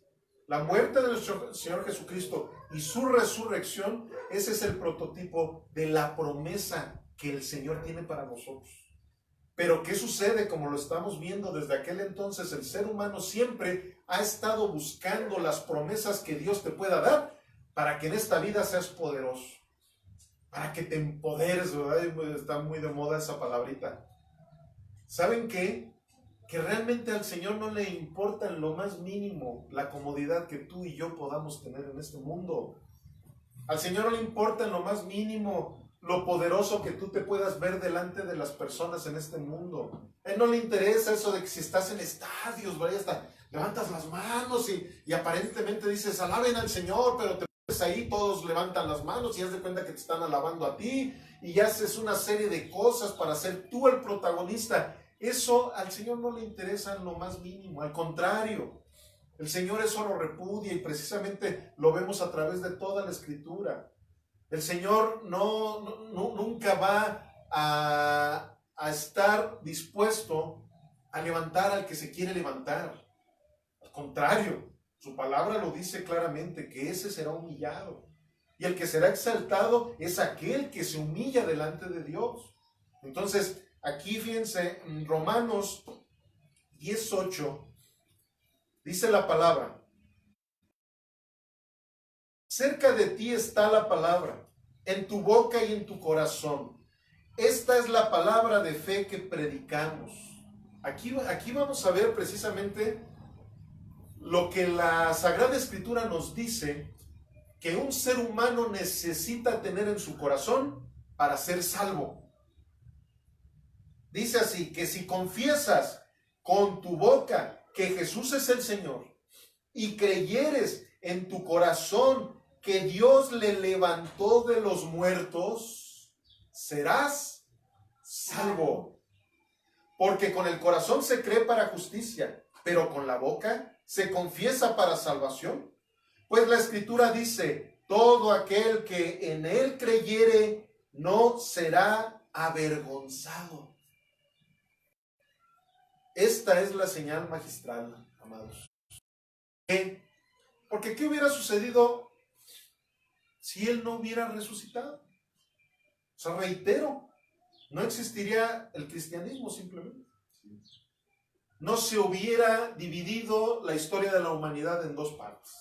La muerte de nuestro Señor Jesucristo y su resurrección, ese es el prototipo de la promesa que el Señor tiene para nosotros. Pero ¿qué sucede? Como lo estamos viendo desde aquel entonces, el ser humano siempre ha estado buscando las promesas que Dios te pueda dar para que en esta vida seas poderoso, para que te empoderes, ¿verdad? Está muy de moda esa palabrita. ¿Saben qué? Que realmente al Señor no le importa en lo más mínimo la comodidad que tú y yo podamos tener en este mundo. Al Señor no le importa en lo más mínimo lo poderoso que tú te puedas ver delante de las personas en este mundo. A Él no le interesa eso de que si estás en estadios, ¿verdad? Hasta levantas las manos y aparentemente dices, alaben al Señor, pero te pones ahí, todos levantan las manos y haz de cuenta que te están alabando a ti y haces una serie de cosas para ser tú el protagonista. Eso al Señor no le interesa en lo más mínimo, al contrario, el Señor eso lo repudia y precisamente lo vemos a través de toda la Escritura. El Señor nunca va a estar dispuesto a levantar al que se quiere levantar. Al contrario, su palabra lo dice claramente, que ese será humillado. Y el que será exaltado es aquel que se humilla delante de Dios. Entonces, aquí fíjense, en Romanos 10:8, dice la palabra: cerca de ti está la palabra, en tu boca y en tu corazón. Esta es la palabra de fe que predicamos. Aquí vamos a ver precisamente lo que la Sagrada Escritura nos dice que un ser humano necesita tener en su corazón para ser salvo. Dice así, que si confiesas con tu boca que Jesús es el Señor y creyeres en tu corazón que Dios le levantó de los muertos, serás salvo. Porque con el corazón se cree para justicia, pero con la boca se confiesa para salvación. Pues la Escritura dice, todo aquel que en él creyere no será avergonzado. Esta es la señal magistral, amados. Porque ¿qué hubiera sucedido si él no hubiera resucitado? O sea, reitero, no existiría el cristianismo simplemente. No se hubiera dividido la historia de la humanidad en dos partes.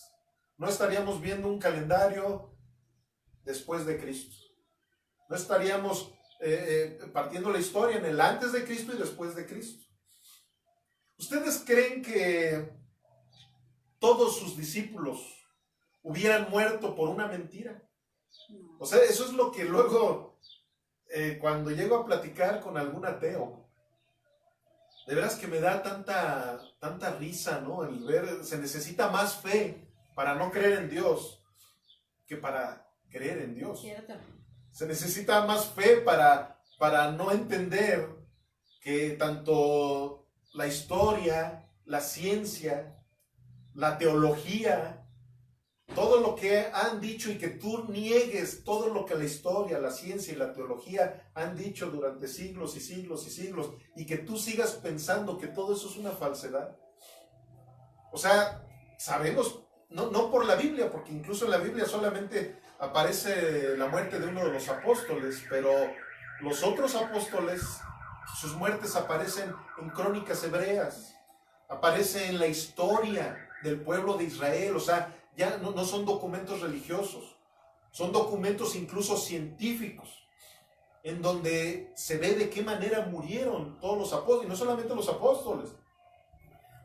No estaríamos viendo un calendario después de Cristo. No estaríamos partiendo la historia en el antes de Cristo y después de Cristo. ¿Ustedes creen que todos sus discípulos hubieran muerto por una mentira? O sea, eso es lo que luego, cuando llego a platicar con algún ateo, de veras que me da tanta risa, ¿no? El ver, se necesita más fe para no creer en Dios que para creer en Dios. Cierto. Se necesita más fe para no entender que tanto la historia, la ciencia, la teología, todo lo que han dicho y que tú niegues todo lo que la historia, la ciencia y la teología han dicho durante siglos y siglos y siglos, y que tú sigas pensando que todo eso es una falsedad. O sea, sabemos, no por la Biblia, porque incluso en la Biblia solamente aparece la muerte de uno de los apóstoles, pero los otros apóstoles, sus muertes aparecen en crónicas hebreas, aparece en la historia del pueblo de Israel. O sea, ya no son documentos religiosos, son documentos incluso científicos, en donde se ve de qué manera murieron todos los apóstoles, y no solamente los apóstoles.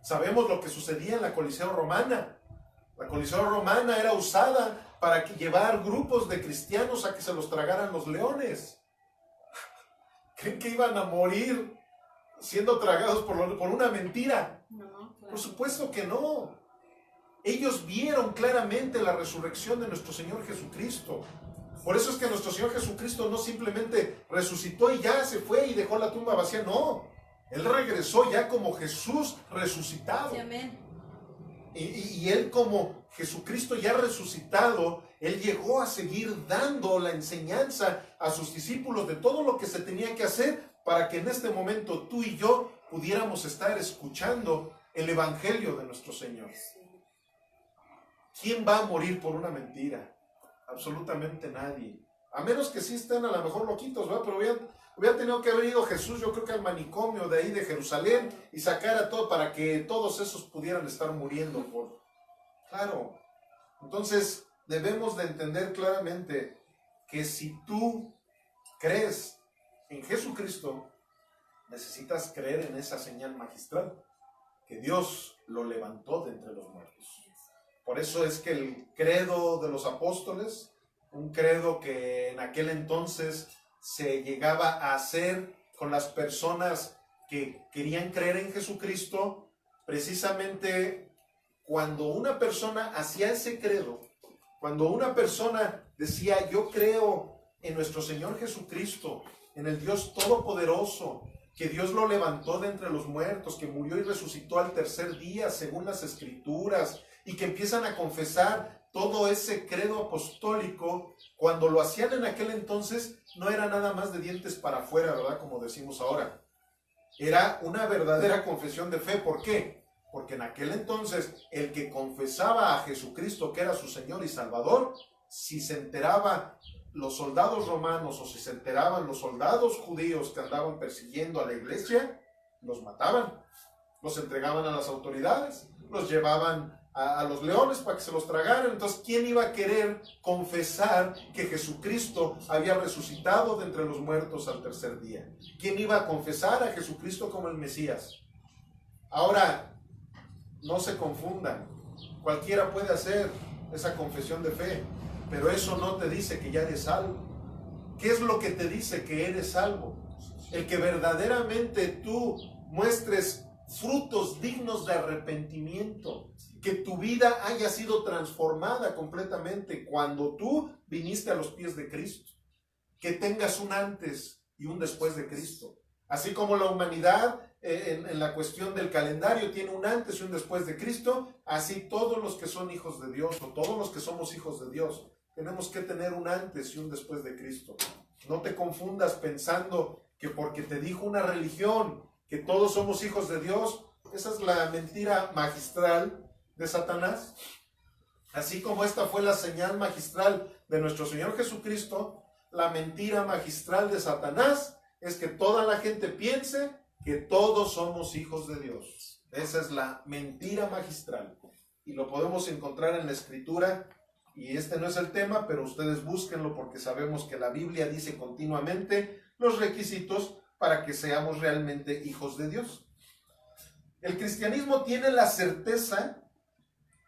Sabemos lo que sucedía en la Coliseo Romana. La Coliseo Romana era usada para llevar grupos de cristianos a que se los tragaran los leones. ¿Creen que iban a morir siendo tragados por una mentira? No, claro. Por supuesto que no. Ellos vieron claramente la resurrección de nuestro Señor Jesucristo. Por eso es que nuestro Señor Jesucristo no simplemente resucitó y ya se fue y dejó la tumba vacía, no. Él regresó ya como Jesús resucitado. Sí, amén. Y Él como Jesucristo ya resucitado, Él llegó a seguir dando la enseñanza a sus discípulos de todo lo que se tenía que hacer para que en este momento tú y yo pudiéramos estar escuchando el Evangelio de nuestro Señor. ¿Quién va a morir por una mentira? Absolutamente nadie. A menos que sí estén a lo mejor loquitos, ¿verdad? Pero hubiera tenido que haber ido Jesús, yo creo que al manicomio de ahí de Jerusalén, y sacar a todo para que todos esos pudieran estar muriendo por... Claro. Entonces, debemos de entender claramente que si tú crees en Jesucristo, necesitas creer en esa señal magistral, que Dios lo levantó de entre los muertos. Por eso es que el credo de los apóstoles, un credo que en aquel entonces se llegaba a hacer con las personas que querían creer en Jesucristo, precisamente cuando una persona hacía ese credo, cuando una persona decía, yo creo en nuestro Señor Jesucristo, en el Dios Todopoderoso, que Dios lo levantó de entre los muertos, que murió y resucitó al tercer día, según las Escrituras, y que empiezan a confesar todo ese credo apostólico, cuando lo hacían en aquel entonces, no era nada más de dientes para afuera, ¿verdad? Como decimos ahora. Era una verdadera confesión de fe. ¿Por qué? Porque en aquel entonces, el que confesaba a Jesucristo que era su Señor y Salvador, si se enteraba los soldados romanos o si se enteraban los soldados judíos que andaban persiguiendo a la iglesia, los mataban, los entregaban a las autoridades, los llevaban a los leones para que se los tragaran. Entonces, ¿quién iba a querer confesar que Jesucristo había resucitado de entre los muertos al tercer día? ¿Quién iba a confesar a Jesucristo como el Mesías? Ahora, no se confundan, cualquiera puede hacer esa confesión de fe, pero eso no te dice que ya eres salvo. ¿Qué es lo que te dice que eres salvo? El que verdaderamente tú muestres frutos dignos de arrepentimiento, que tu vida haya sido transformada completamente cuando tú viniste a los pies de Cristo, que tengas un antes y un después de Cristo. Así como la humanidad en la cuestión del calendario tiene un antes y un después de Cristo, así todos los que son hijos de Dios o todos los que somos hijos de Dios tenemos que tener un antes y un después de Cristo. No te confundas pensando que porque te dijo una religión que todos somos hijos de Dios, esa es la mentira magistral de Satanás. Así como esta fue la señal magistral de nuestro Señor Jesucristo, la mentira magistral de Satanás es que toda la gente piense que todos somos hijos de Dios. Esa es la mentira magistral. Y lo podemos encontrar en la Escritura, y este no es el tema, pero ustedes búsquenlo porque sabemos que la Biblia dice continuamente los requisitos para que seamos realmente hijos de Dios. El cristianismo tiene la certeza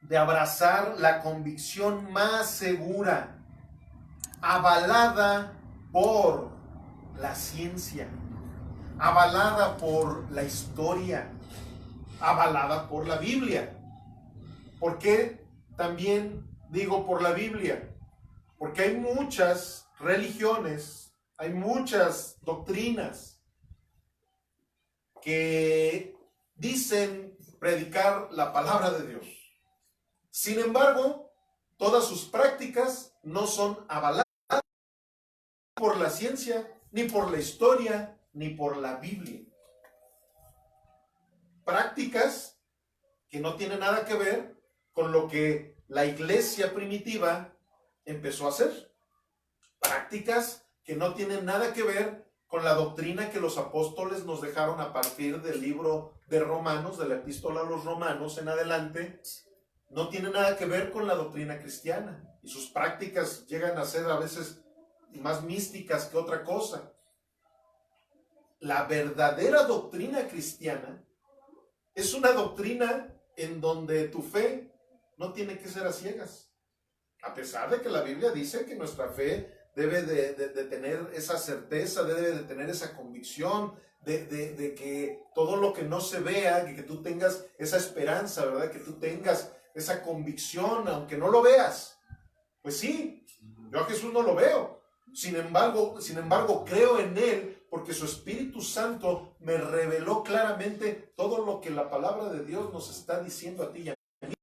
de abrazar la convicción más segura, avalada por la ciencia, avalada por la historia, avalada por la Biblia. ¿Por qué también digo por la Biblia? Porque hay muchas religiones, hay muchas doctrinas que dicen predicar la palabra de Dios. Sin embargo, todas sus prácticas no son avaladas por la ciencia, ni por la historia, ni por la Biblia. Prácticas que no tienen nada que ver con lo que la iglesia primitiva empezó a hacer. Prácticas que no tienen nada que ver con la doctrina que los apóstoles nos dejaron a partir del libro de Romanos, de la epístola a los Romanos en adelante. No tiene nada que ver con la doctrina cristiana. Y sus prácticas llegan a ser a veces más místicas que otra cosa. La verdadera doctrina cristiana es una doctrina en donde tu fe no tiene que ser a ciegas. A pesar de que la Biblia dice que nuestra fe debe de tener esa certeza, debe de tener esa convicción, de que todo lo que no se vea, que tú tengas esa esperanza, ¿verdad? Que tú tengas esa convicción, aunque no lo veas. Pues sí, yo a Jesús no lo veo. Sin embargo, creo en Él porque su Espíritu Santo me reveló claramente todo lo que la palabra de Dios nos está diciendo a ti y a mí.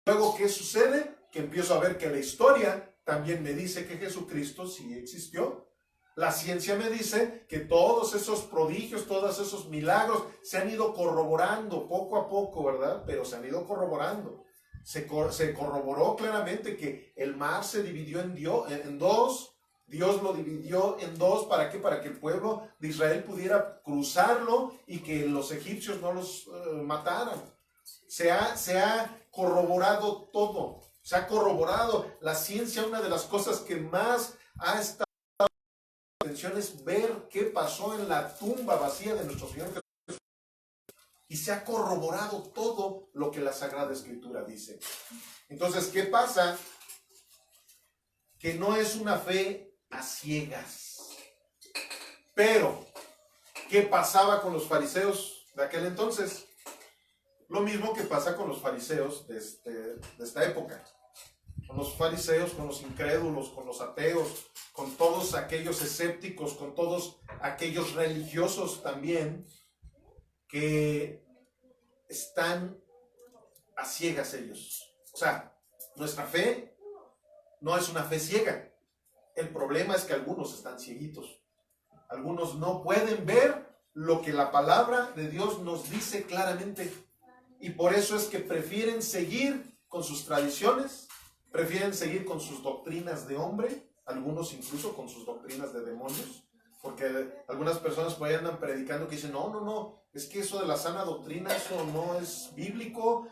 Luego, ¿qué sucede? Que empiezo a ver que la historia también me dice que Jesucristo sí existió. La ciencia me dice que todos esos prodigios, todos esos milagros se han ido corroborando poco a poco, ¿verdad? Pero se han ido corroborando. Se corroboró claramente que el mar se dividió en dos. Dios lo dividió en dos. ¿Para qué? Para que el pueblo de Israel pudiera cruzarlo y que los egipcios no los mataran. Se ha corroborado todo. Se ha corroborado. La ciencia, una de las cosas que más ha estado en atención es ver qué pasó en la tumba vacía de nuestro Señor Jesús. Y se ha corroborado todo lo que la Sagrada Escritura dice. Entonces, ¿qué pasa? Que no es una fe a ciegas. Pero, ¿qué pasaba con los fariseos de aquel entonces? Lo mismo que pasa con los fariseos de esta época. Con los fariseos, con los incrédulos, con los ateos, con todos aquellos escépticos, con todos aquellos religiosos también, que están a ciegas ellos. O sea, nuestra fe no es una fe ciega. El problema es que algunos están cieguitos. Algunos no pueden ver lo que la palabra de Dios nos dice claramente. Y por eso es que prefieren seguir con sus tradiciones, prefieren seguir con sus doctrinas de hombre, algunos incluso con sus doctrinas de demonios, porque algunas personas por ahí andan predicando que dicen, no, es que eso de la sana doctrina, eso no es bíblico,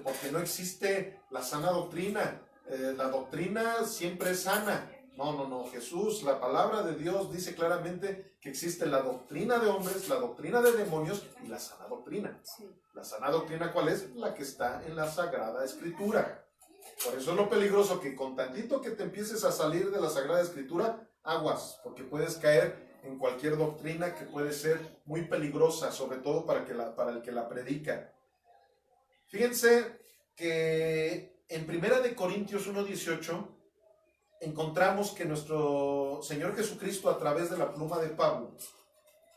porque no existe la sana doctrina, la doctrina siempre es sana. No, Jesús, la palabra de Dios dice claramente que existe la doctrina de hombres, la doctrina de demonios y la sana doctrina. Sí. ¿La sana doctrina cuál es? La que está en la Sagrada Escritura. Por eso es lo peligroso, que con tantito que te empieces a salir de la Sagrada Escritura, aguas, porque puedes caer en cualquier doctrina que puede ser muy peligrosa, sobre todo para el que la predica. Fíjense que en 1 Corintios 1:18 encontramos que nuestro Señor Jesucristo, a través de la pluma de Pablo,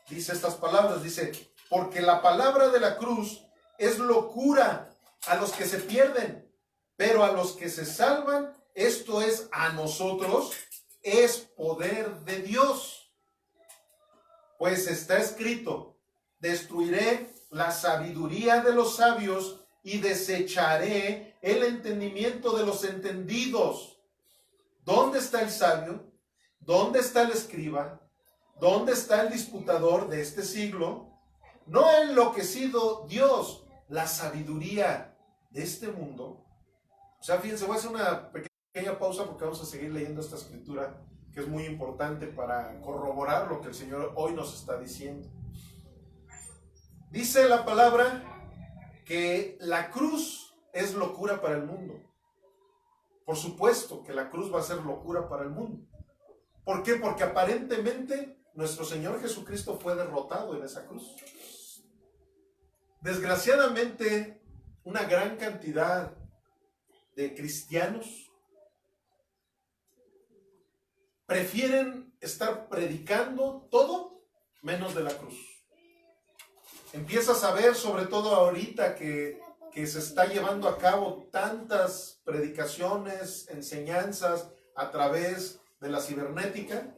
dice estas palabras, dice, porque la palabra de la cruz es locura a los que se pierden, pero a los que se salvan, esto es a nosotros, es poder de Dios. Pues está escrito, destruiré la sabiduría de los sabios y desecharé el entendimiento de los entendidos. ¿Dónde está el sabio? ¿Dónde está el escriba? ¿Dónde está el disputador de este siglo? ¿No ha enloquecido Dios la sabiduría de este mundo? O sea, fíjense, voy a hacer una pequeña pausa porque vamos a seguir leyendo esta escritura que es muy importante para corroborar lo que el Señor hoy nos está diciendo. Dice la palabra que la cruz es locura para el mundo. Por supuesto que la cruz va a ser locura para el mundo. ¿Por qué? Porque aparentemente nuestro Señor Jesucristo fue derrotado en esa cruz. Desgraciadamente, una gran cantidad de cristianos prefieren estar predicando todo menos de la cruz. Empiezas a ver, sobre todo ahorita que que se está llevando a cabo tantas predicaciones, enseñanzas a través de la cibernética,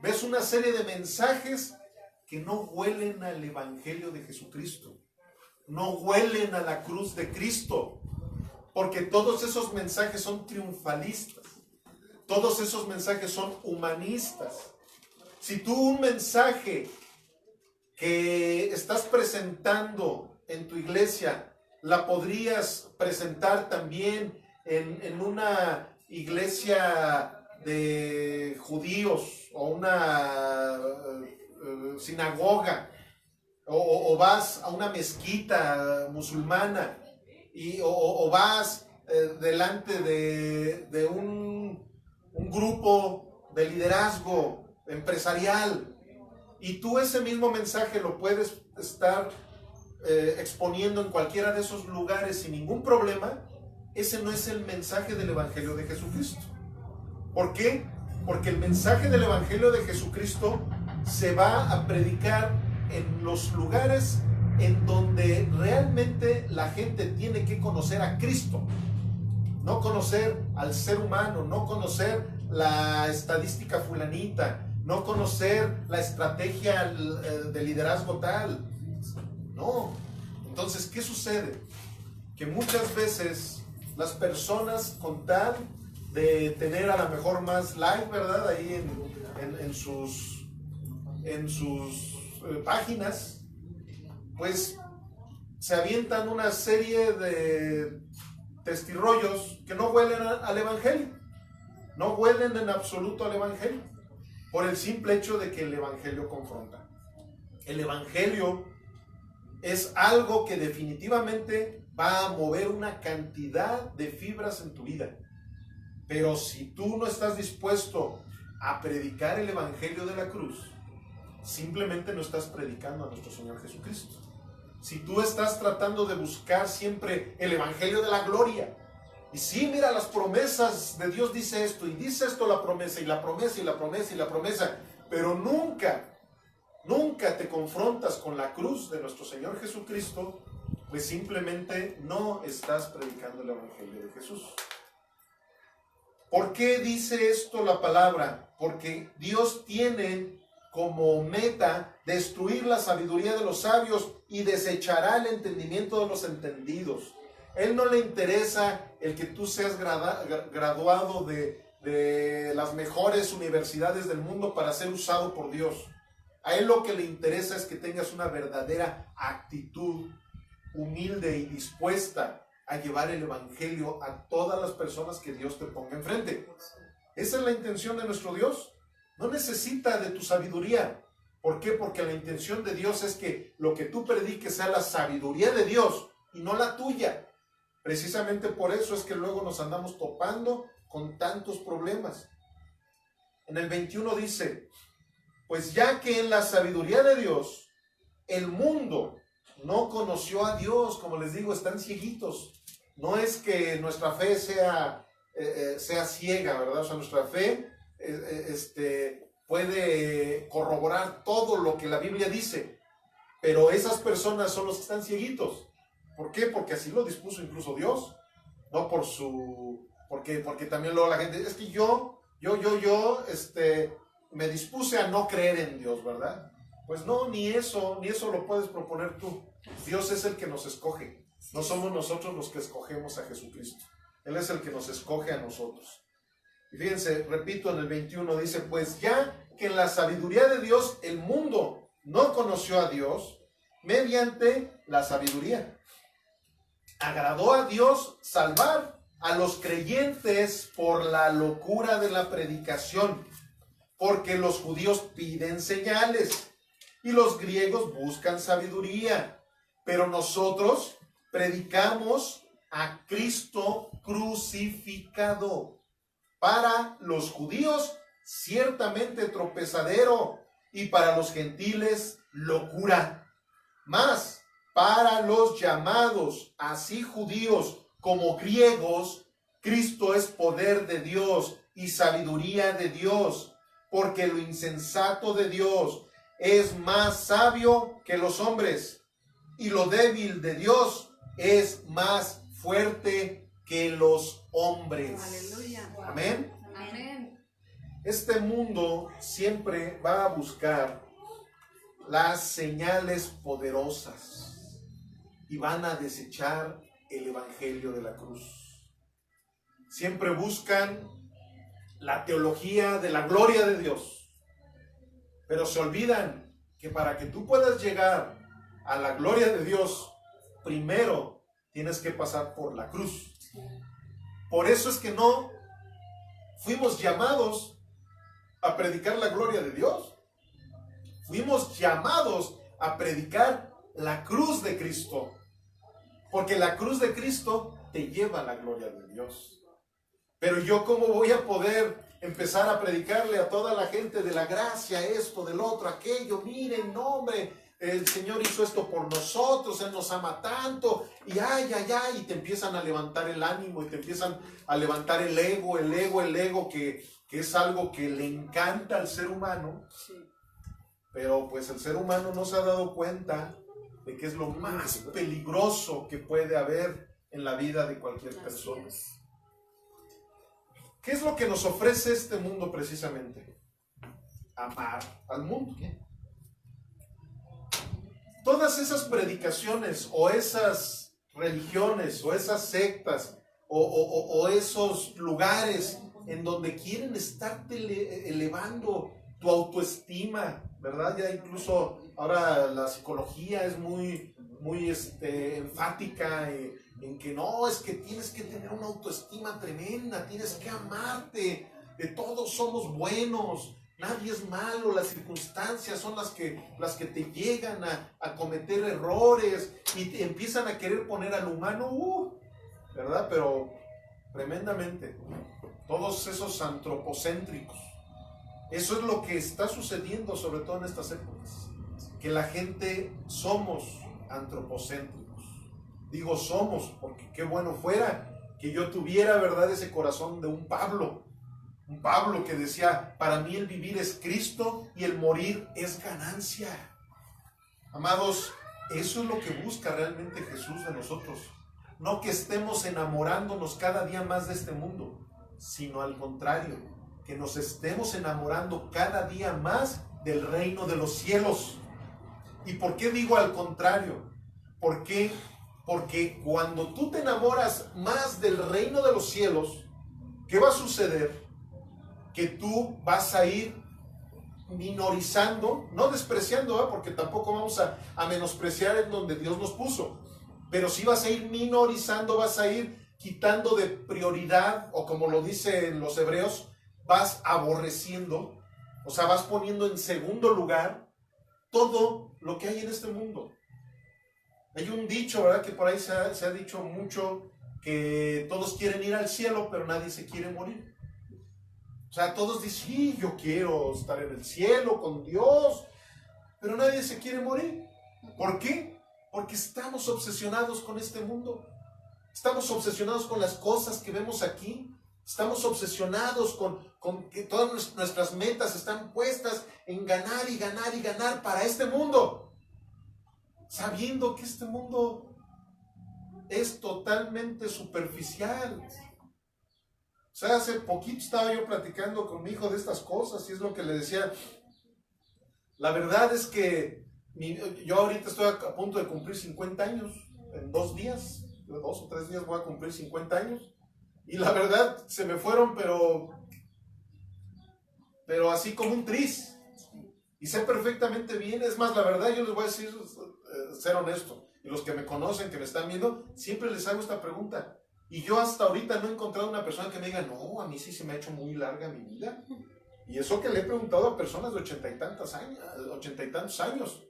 ves una serie de mensajes que no huelen al Evangelio de Jesucristo, no huelen a la cruz de Cristo, porque todos esos mensajes son triunfalistas, todos esos mensajes son humanistas. Si tú un mensaje que estás presentando en tu iglesia, la podrías presentar también en una iglesia de judíos o una sinagoga, o vas a una mezquita musulmana o vas delante de un grupo de liderazgo empresarial, y tú ese mismo mensaje lo puedes estar exponiendo en cualquiera de esos lugares sin ningún problema, ese no es el mensaje del Evangelio de Jesucristo. ¿Por qué? Porque el mensaje del Evangelio de Jesucristo se va a predicar en los lugares en donde realmente la gente tiene que conocer a Cristo, no conocer al ser humano, no conocer la estadística fulanita, no conocer la estrategia de liderazgo tal. No. Entonces, ¿qué sucede? Que muchas veces las personas, con tal de tener a lo mejor más like, ¿verdad? Ahí en sus páginas, pues se avientan una serie de testirrollos que no huelen al Evangelio, no huelen en absoluto al Evangelio, por el simple hecho de que el Evangelio confronta. El Evangelio es algo que definitivamente va a mover una cantidad de fibras en tu vida. Pero si tú no estás dispuesto a predicar el Evangelio de la cruz, simplemente no estás predicando a nuestro Señor Jesucristo. Si tú estás tratando de buscar siempre el Evangelio de la gloria, y sí, mira, las promesas de Dios dice esto, y dice esto la promesa, y la promesa, y la promesa, y la promesa, pero nunca te confrontas con la cruz de nuestro Señor Jesucristo, pues simplemente no estás predicando el Evangelio de Jesús. ¿Por qué dice esto la palabra? Porque Dios tiene como meta destruir la sabiduría de los sabios y desechará el entendimiento de los entendidos. Él no le interesa el que tú seas graduado de las mejores universidades del mundo para ser usado por Dios. A Él lo que le interesa es que tengas una verdadera actitud humilde y dispuesta a llevar el Evangelio a todas las personas que Dios te ponga enfrente. Esa es la intención de nuestro Dios. No necesita de tu sabiduría. ¿Por qué? Porque la intención de Dios es que lo que tú prediques sea la sabiduría de Dios y no la tuya. Precisamente por eso es que luego nos andamos topando con tantos problemas. En el 21 dice: pues ya que en la sabiduría de Dios el mundo no conoció a Dios, como les digo, están cieguitos. No es que nuestra fe sea ciega, ¿verdad? O sea, nuestra fe puede corroborar todo lo que la Biblia dice, pero esas personas son los que están cieguitos. ¿Por qué? Porque así lo dispuso incluso Dios, no porque también luego la gente, es que yo me dispuse a no creer en Dios, ¿verdad? Pues no, ni eso lo puedes proponer tú. Dios es el que nos escoge, no somos nosotros los que escogemos a Jesucristo. Él es el que nos escoge a nosotros. Y fíjense, repito, en el 21 dice: pues ya que en la sabiduría de Dios el mundo no conoció a Dios, mediante la sabiduría agradó a Dios salvar a los creyentes por la locura de la predicación, porque los judíos piden señales y los griegos buscan sabiduría, pero nosotros predicamos a Cristo crucificado, para los judíos ciertamente tropezadero y para los gentiles locura, mas para los llamados, así judíos como griegos, Cristo es poder de Dios y sabiduría de Dios, porque lo insensato de Dios es más sabio que los hombres, y lo débil de Dios es más fuerte que los hombres. Aleluya. Amén. Amén. Este mundo siempre va a buscar las señales poderosas y van a desechar el evangelio de la cruz. Siempre buscan la teología de la gloria de Dios, pero se olvidan que para que tú puedas llegar a la gloria de Dios, primero tienes que pasar por la cruz. Por eso es que no fuimos llamados a predicar la gloria de Dios. Fuimos llamados a predicar la cruz de Cristo, porque la cruz de Cristo te lleva a la gloria de Dios. Pero yo, ¿cómo voy a poder empezar a predicarle a toda la gente de la gracia, esto, del otro, aquello? Miren, no, hombre, el Señor hizo esto por nosotros, Él nos ama tanto, y y te empiezan a levantar el ánimo, y te empiezan a levantar el ego, que es algo que le encanta al ser humano. Sí. Pero pues el ser humano no se ha dado cuenta de que es lo más peligroso que puede haber en la vida de cualquier persona. ¿Qué es lo que nos ofrece este mundo precisamente? Amar al mundo. Todas esas predicaciones o esas religiones o esas sectas o esos lugares en donde quieren estarte elevando tu autoestima, ¿verdad? Ya incluso ahora la psicología es muy enfática en que no, es que tienes que tener una autoestima tremenda, tienes que amarte, todos somos buenos, nadie es malo, las circunstancias son las que te llegan a cometer errores y te empiezan a querer poner al humano, ¿verdad? Pero tremendamente, todos esos antropocéntricos. Eso es lo que está sucediendo sobre todo en estas épocas, que la gente somos antropocéntricos. Digo somos porque qué bueno fuera que yo tuviera, ¿verdad?, ese corazón de un Pablo que decía, para mí el vivir es Cristo y el morir es ganancia. Amados, eso es lo que busca realmente Jesús de nosotros. No que estemos enamorándonos cada día más de este mundo, sino al contrario, que nos estemos enamorando cada día más del reino de los cielos. ¿Y por qué digo al contrario? ¿Por qué? Porque cuando tú te enamoras más del reino de los cielos, ¿qué va a suceder? Que tú vas a ir minorizando, no despreciando, porque tampoco vamos a menospreciar en donde Dios nos puso, pero sí vas a ir minorizando, vas a ir quitando de prioridad, o como lo dicen los hebreos, vas aborreciendo, o sea, vas poniendo en segundo lugar todo lo que hay en este mundo. Hay un dicho, ¿verdad?, que por ahí se ha dicho mucho, que todos quieren ir al cielo, pero nadie se quiere morir. O sea, todos dicen, sí, yo quiero estar en el cielo con Dios, pero nadie se quiere morir. ¿Por qué? Porque estamos obsesionados con este mundo. Estamos obsesionados con las cosas que vemos aquí. Estamos obsesionados con que todas nuestras metas están puestas en ganar y ganar y ganar para este mundo, sabiendo que este mundo es totalmente superficial. O sea, hace poquito estaba yo platicando con mi hijo de estas cosas y es lo que le decía. La verdad es que yo ahorita estoy a punto de cumplir 50 años. En 2 días, 2 o 3 días voy a cumplir 50 años. Y la verdad, se me fueron, pero así como un tris. Y sé perfectamente bien, es más, la verdad, yo les voy a decir, ser honesto. Y los que me conocen, que me están viendo, siempre les hago esta pregunta. Y yo hasta ahorita no he encontrado una persona que me diga, no, a mí sí se me ha hecho muy larga mi vida. Y eso que le he preguntado a personas de 80 y tantos años.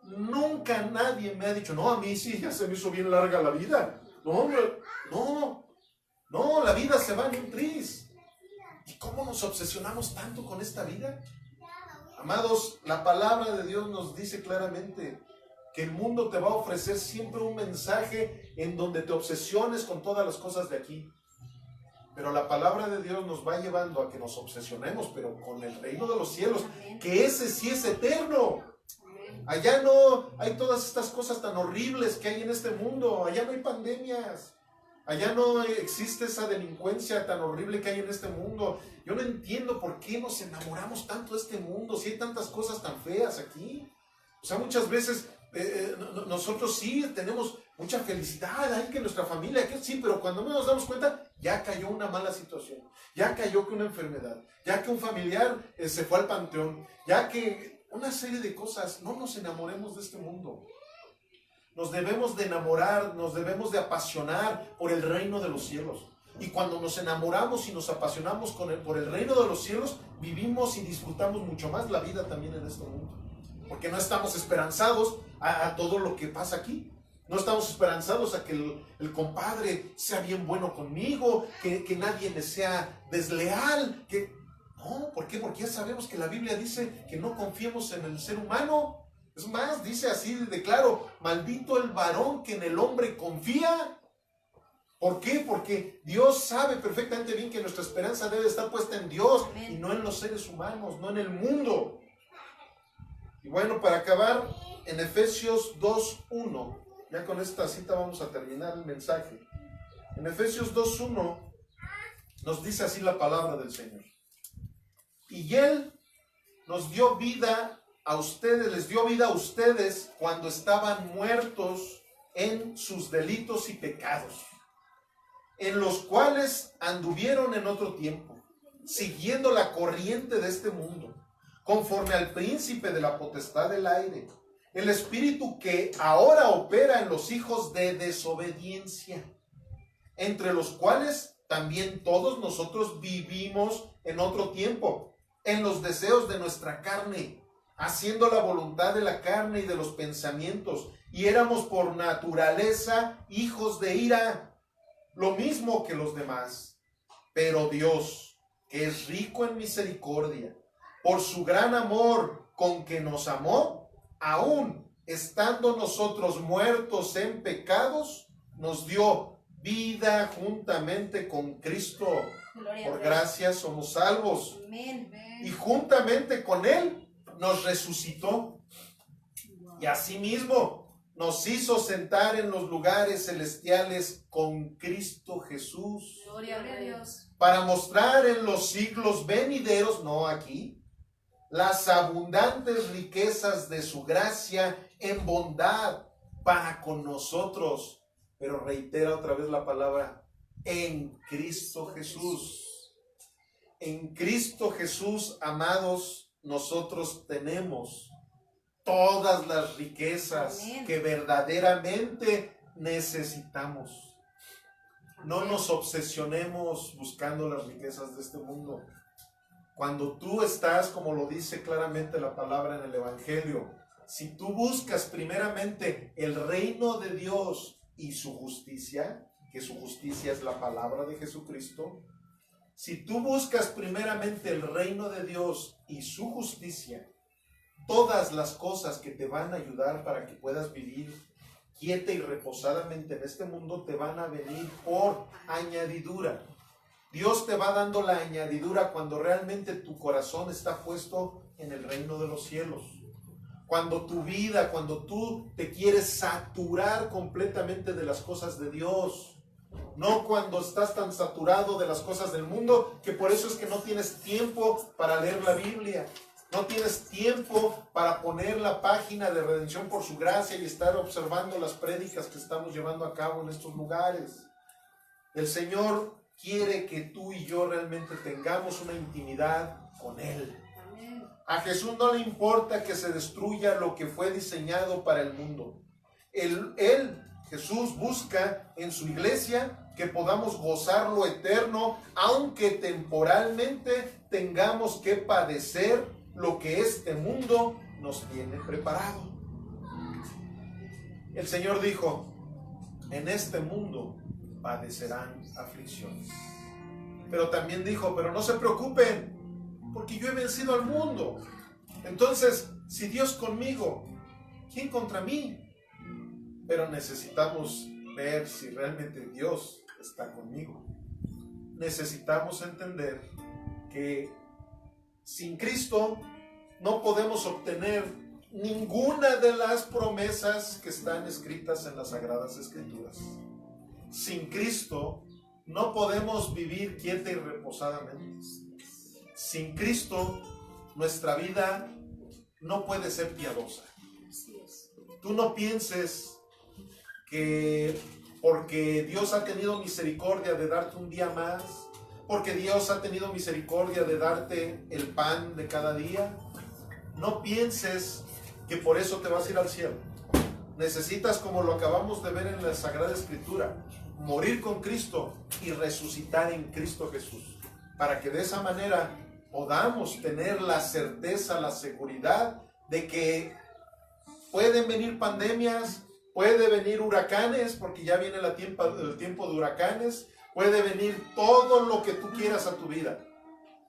Nunca nadie me ha dicho, no, a mí sí ya se me hizo bien larga la vida. No, hombre, no, la vida se va en un tris. ¿Y cómo nos obsesionamos tanto con esta vida? Amados, la palabra de Dios nos dice claramente que el mundo te va a ofrecer siempre un mensaje en donde te obsesiones con todas las cosas de aquí. Pero la palabra de Dios nos va llevando a que nos obsesionemos, pero con el reino de los cielos, que ese sí es eterno. Allá no hay todas estas cosas tan horribles que hay en este mundo. Allá no hay pandemias. Allá no existe esa delincuencia tan horrible que hay en este mundo. Yo no entiendo por qué nos enamoramos tanto de este mundo, si hay tantas cosas tan feas aquí. O sea, muchas veces nosotros sí tenemos mucha felicidad, hay que nuestra familia, que sí, pero cuando nos damos cuenta, ya cayó una mala situación, ya cayó que una enfermedad, ya que un familiar se fue al panteón, ya que una serie de cosas. No nos enamoremos de este mundo. Nos debemos de enamorar, nos debemos de apasionar por el reino de los cielos. Y cuando nos enamoramos y nos apasionamos por el reino de los cielos, vivimos y disfrutamos mucho más la vida también en este mundo. Porque no estamos esperanzados a todo lo que pasa aquí. No estamos esperanzados a que el compadre sea bien bueno conmigo, que nadie me sea desleal. No, ¿por qué? Porque ya sabemos que la Biblia dice que no confiemos en el ser humano. Es más, dice así de claro: maldito el varón que en el hombre confía. ¿Por qué? Porque Dios sabe perfectamente bien que nuestra esperanza debe estar puesta en Dios. Amén. Y no en los seres humanos, no en el mundo. Y bueno, para acabar, en Efesios 2:1, ya con esta cita vamos a terminar el mensaje. En Efesios 2:1 nos dice así la palabra del Señor: y Él nos dio vida a ustedes, les dio vida a ustedes cuando estaban muertos en sus delitos y pecados, en los cuales anduvieron en otro tiempo, siguiendo la corriente de este mundo, conforme al príncipe de la potestad del aire, el espíritu que ahora opera en los hijos de desobediencia, entre los cuales también todos nosotros vivimos en otro tiempo, en los deseos de nuestra carne, haciendo la voluntad de la carne y de los pensamientos, y éramos por naturaleza hijos de ira, lo mismo que los demás. Pero Dios, que es rico en misericordia, por su gran amor con que nos amó, aún estando nosotros muertos en pecados, nos dio vida juntamente con Cristo. Por gracia somos salvos. Amén. Y juntamente con Él nos resucitó. Y asimismo nos hizo sentar en los lugares celestiales con Cristo Jesús. Gloria a Dios. Para mostrar en los siglos venideros, no aquí, las abundantes riquezas de su gracia en bondad para con nosotros. Pero reitera otra vez la palabra: en Cristo Jesús. En Cristo Jesús, amados, nosotros tenemos todas las riquezas Amén. que verdaderamente necesitamos. No nos obsesionemos buscando las riquezas de este mundo. Cuando tú estás, como lo dice claramente la palabra en el Evangelio, si tú buscas primeramente el reino de Dios y su justicia, que su justicia es la palabra de Jesucristo, si tú buscas primeramente el reino de Dios y su justicia, todas las cosas que te van a ayudar para que puedas vivir quieta y reposadamente en este mundo te van a venir por añadidura. Dios te va dando la añadidura cuando realmente tu corazón está puesto en el reino de los cielos. Cuando tu vida, cuando tú te quieres saturar completamente de las cosas de Dios. No cuando estás tan saturado de las cosas del mundo, que por eso es que no tienes tiempo para leer la Biblia. No tienes tiempo para poner la página de Redención por su gracia y estar observando las prédicas que estamos llevando a cabo en estos lugares. El Señor quiere que tú y yo realmente tengamos una intimidad con Él. A Jesús no le importa que se destruya lo que fue diseñado para el mundo. Jesús busca en su iglesia que podamos gozar lo eterno, aunque temporalmente tengamos que padecer lo que este mundo nos tiene preparado. El Señor dijo: en este mundo padecerán aflicciones. Pero también dijo: pero no se preocupen, porque yo he vencido al mundo. Entonces, si Dios conmigo, ¿quién contra mí? Pero necesitamos ver si realmente Dios está conmigo. Necesitamos entender que sin Cristo no podemos obtener ninguna de las promesas que están escritas en las Sagradas Escrituras. Sin Cristo no podemos vivir quieta y reposadamente. Sin Cristo nuestra vida no puede ser piadosa. Así es. Tú no pienses que porque Dios ha tenido misericordia de darte un día más, porque Dios ha tenido misericordia de darte el pan de cada día, no pienses que por eso te vas a ir al cielo. Necesitas, como lo acabamos de ver en la Sagrada Escritura, morir con Cristo y resucitar en Cristo Jesús, para que de esa manera podamos tener la certeza, la seguridad de que pueden venir pandemias, puede venir huracanes, porque ya viene el tiempo de huracanes, puede venir todo lo que tú quieras a tu vida,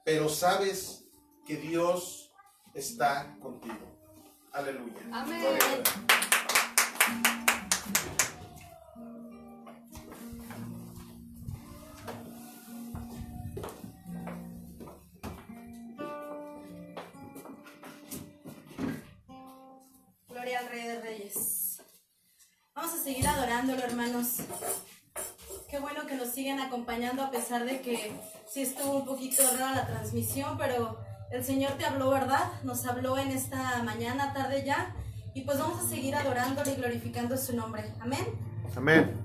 pero sabes que Dios está contigo. Aleluya. Amén. Gloria a Dios. Gloria al Rey de Reyes. Vamos a seguir adorándolo, hermanos. Qué bueno que nos siguen acompañando a pesar de que sí estuvo un poquito rara la transmisión, pero el Señor te habló, ¿verdad? Nos habló en esta mañana, tarde ya, y pues vamos a seguir adorándolo y glorificando su nombre. Amén. Amén.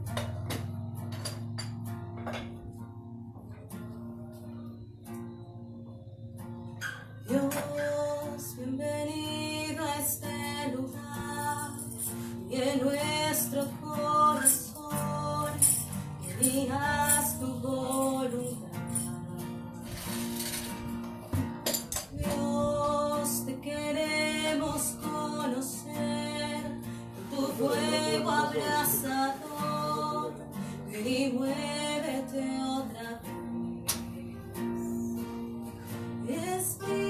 Dios, bienvenido a este lugar y en nuestro corazón que digas tu voluntad. Dios, te queremos conocer, tu fuego abrasador, ven y muévete otra vez. Espíritu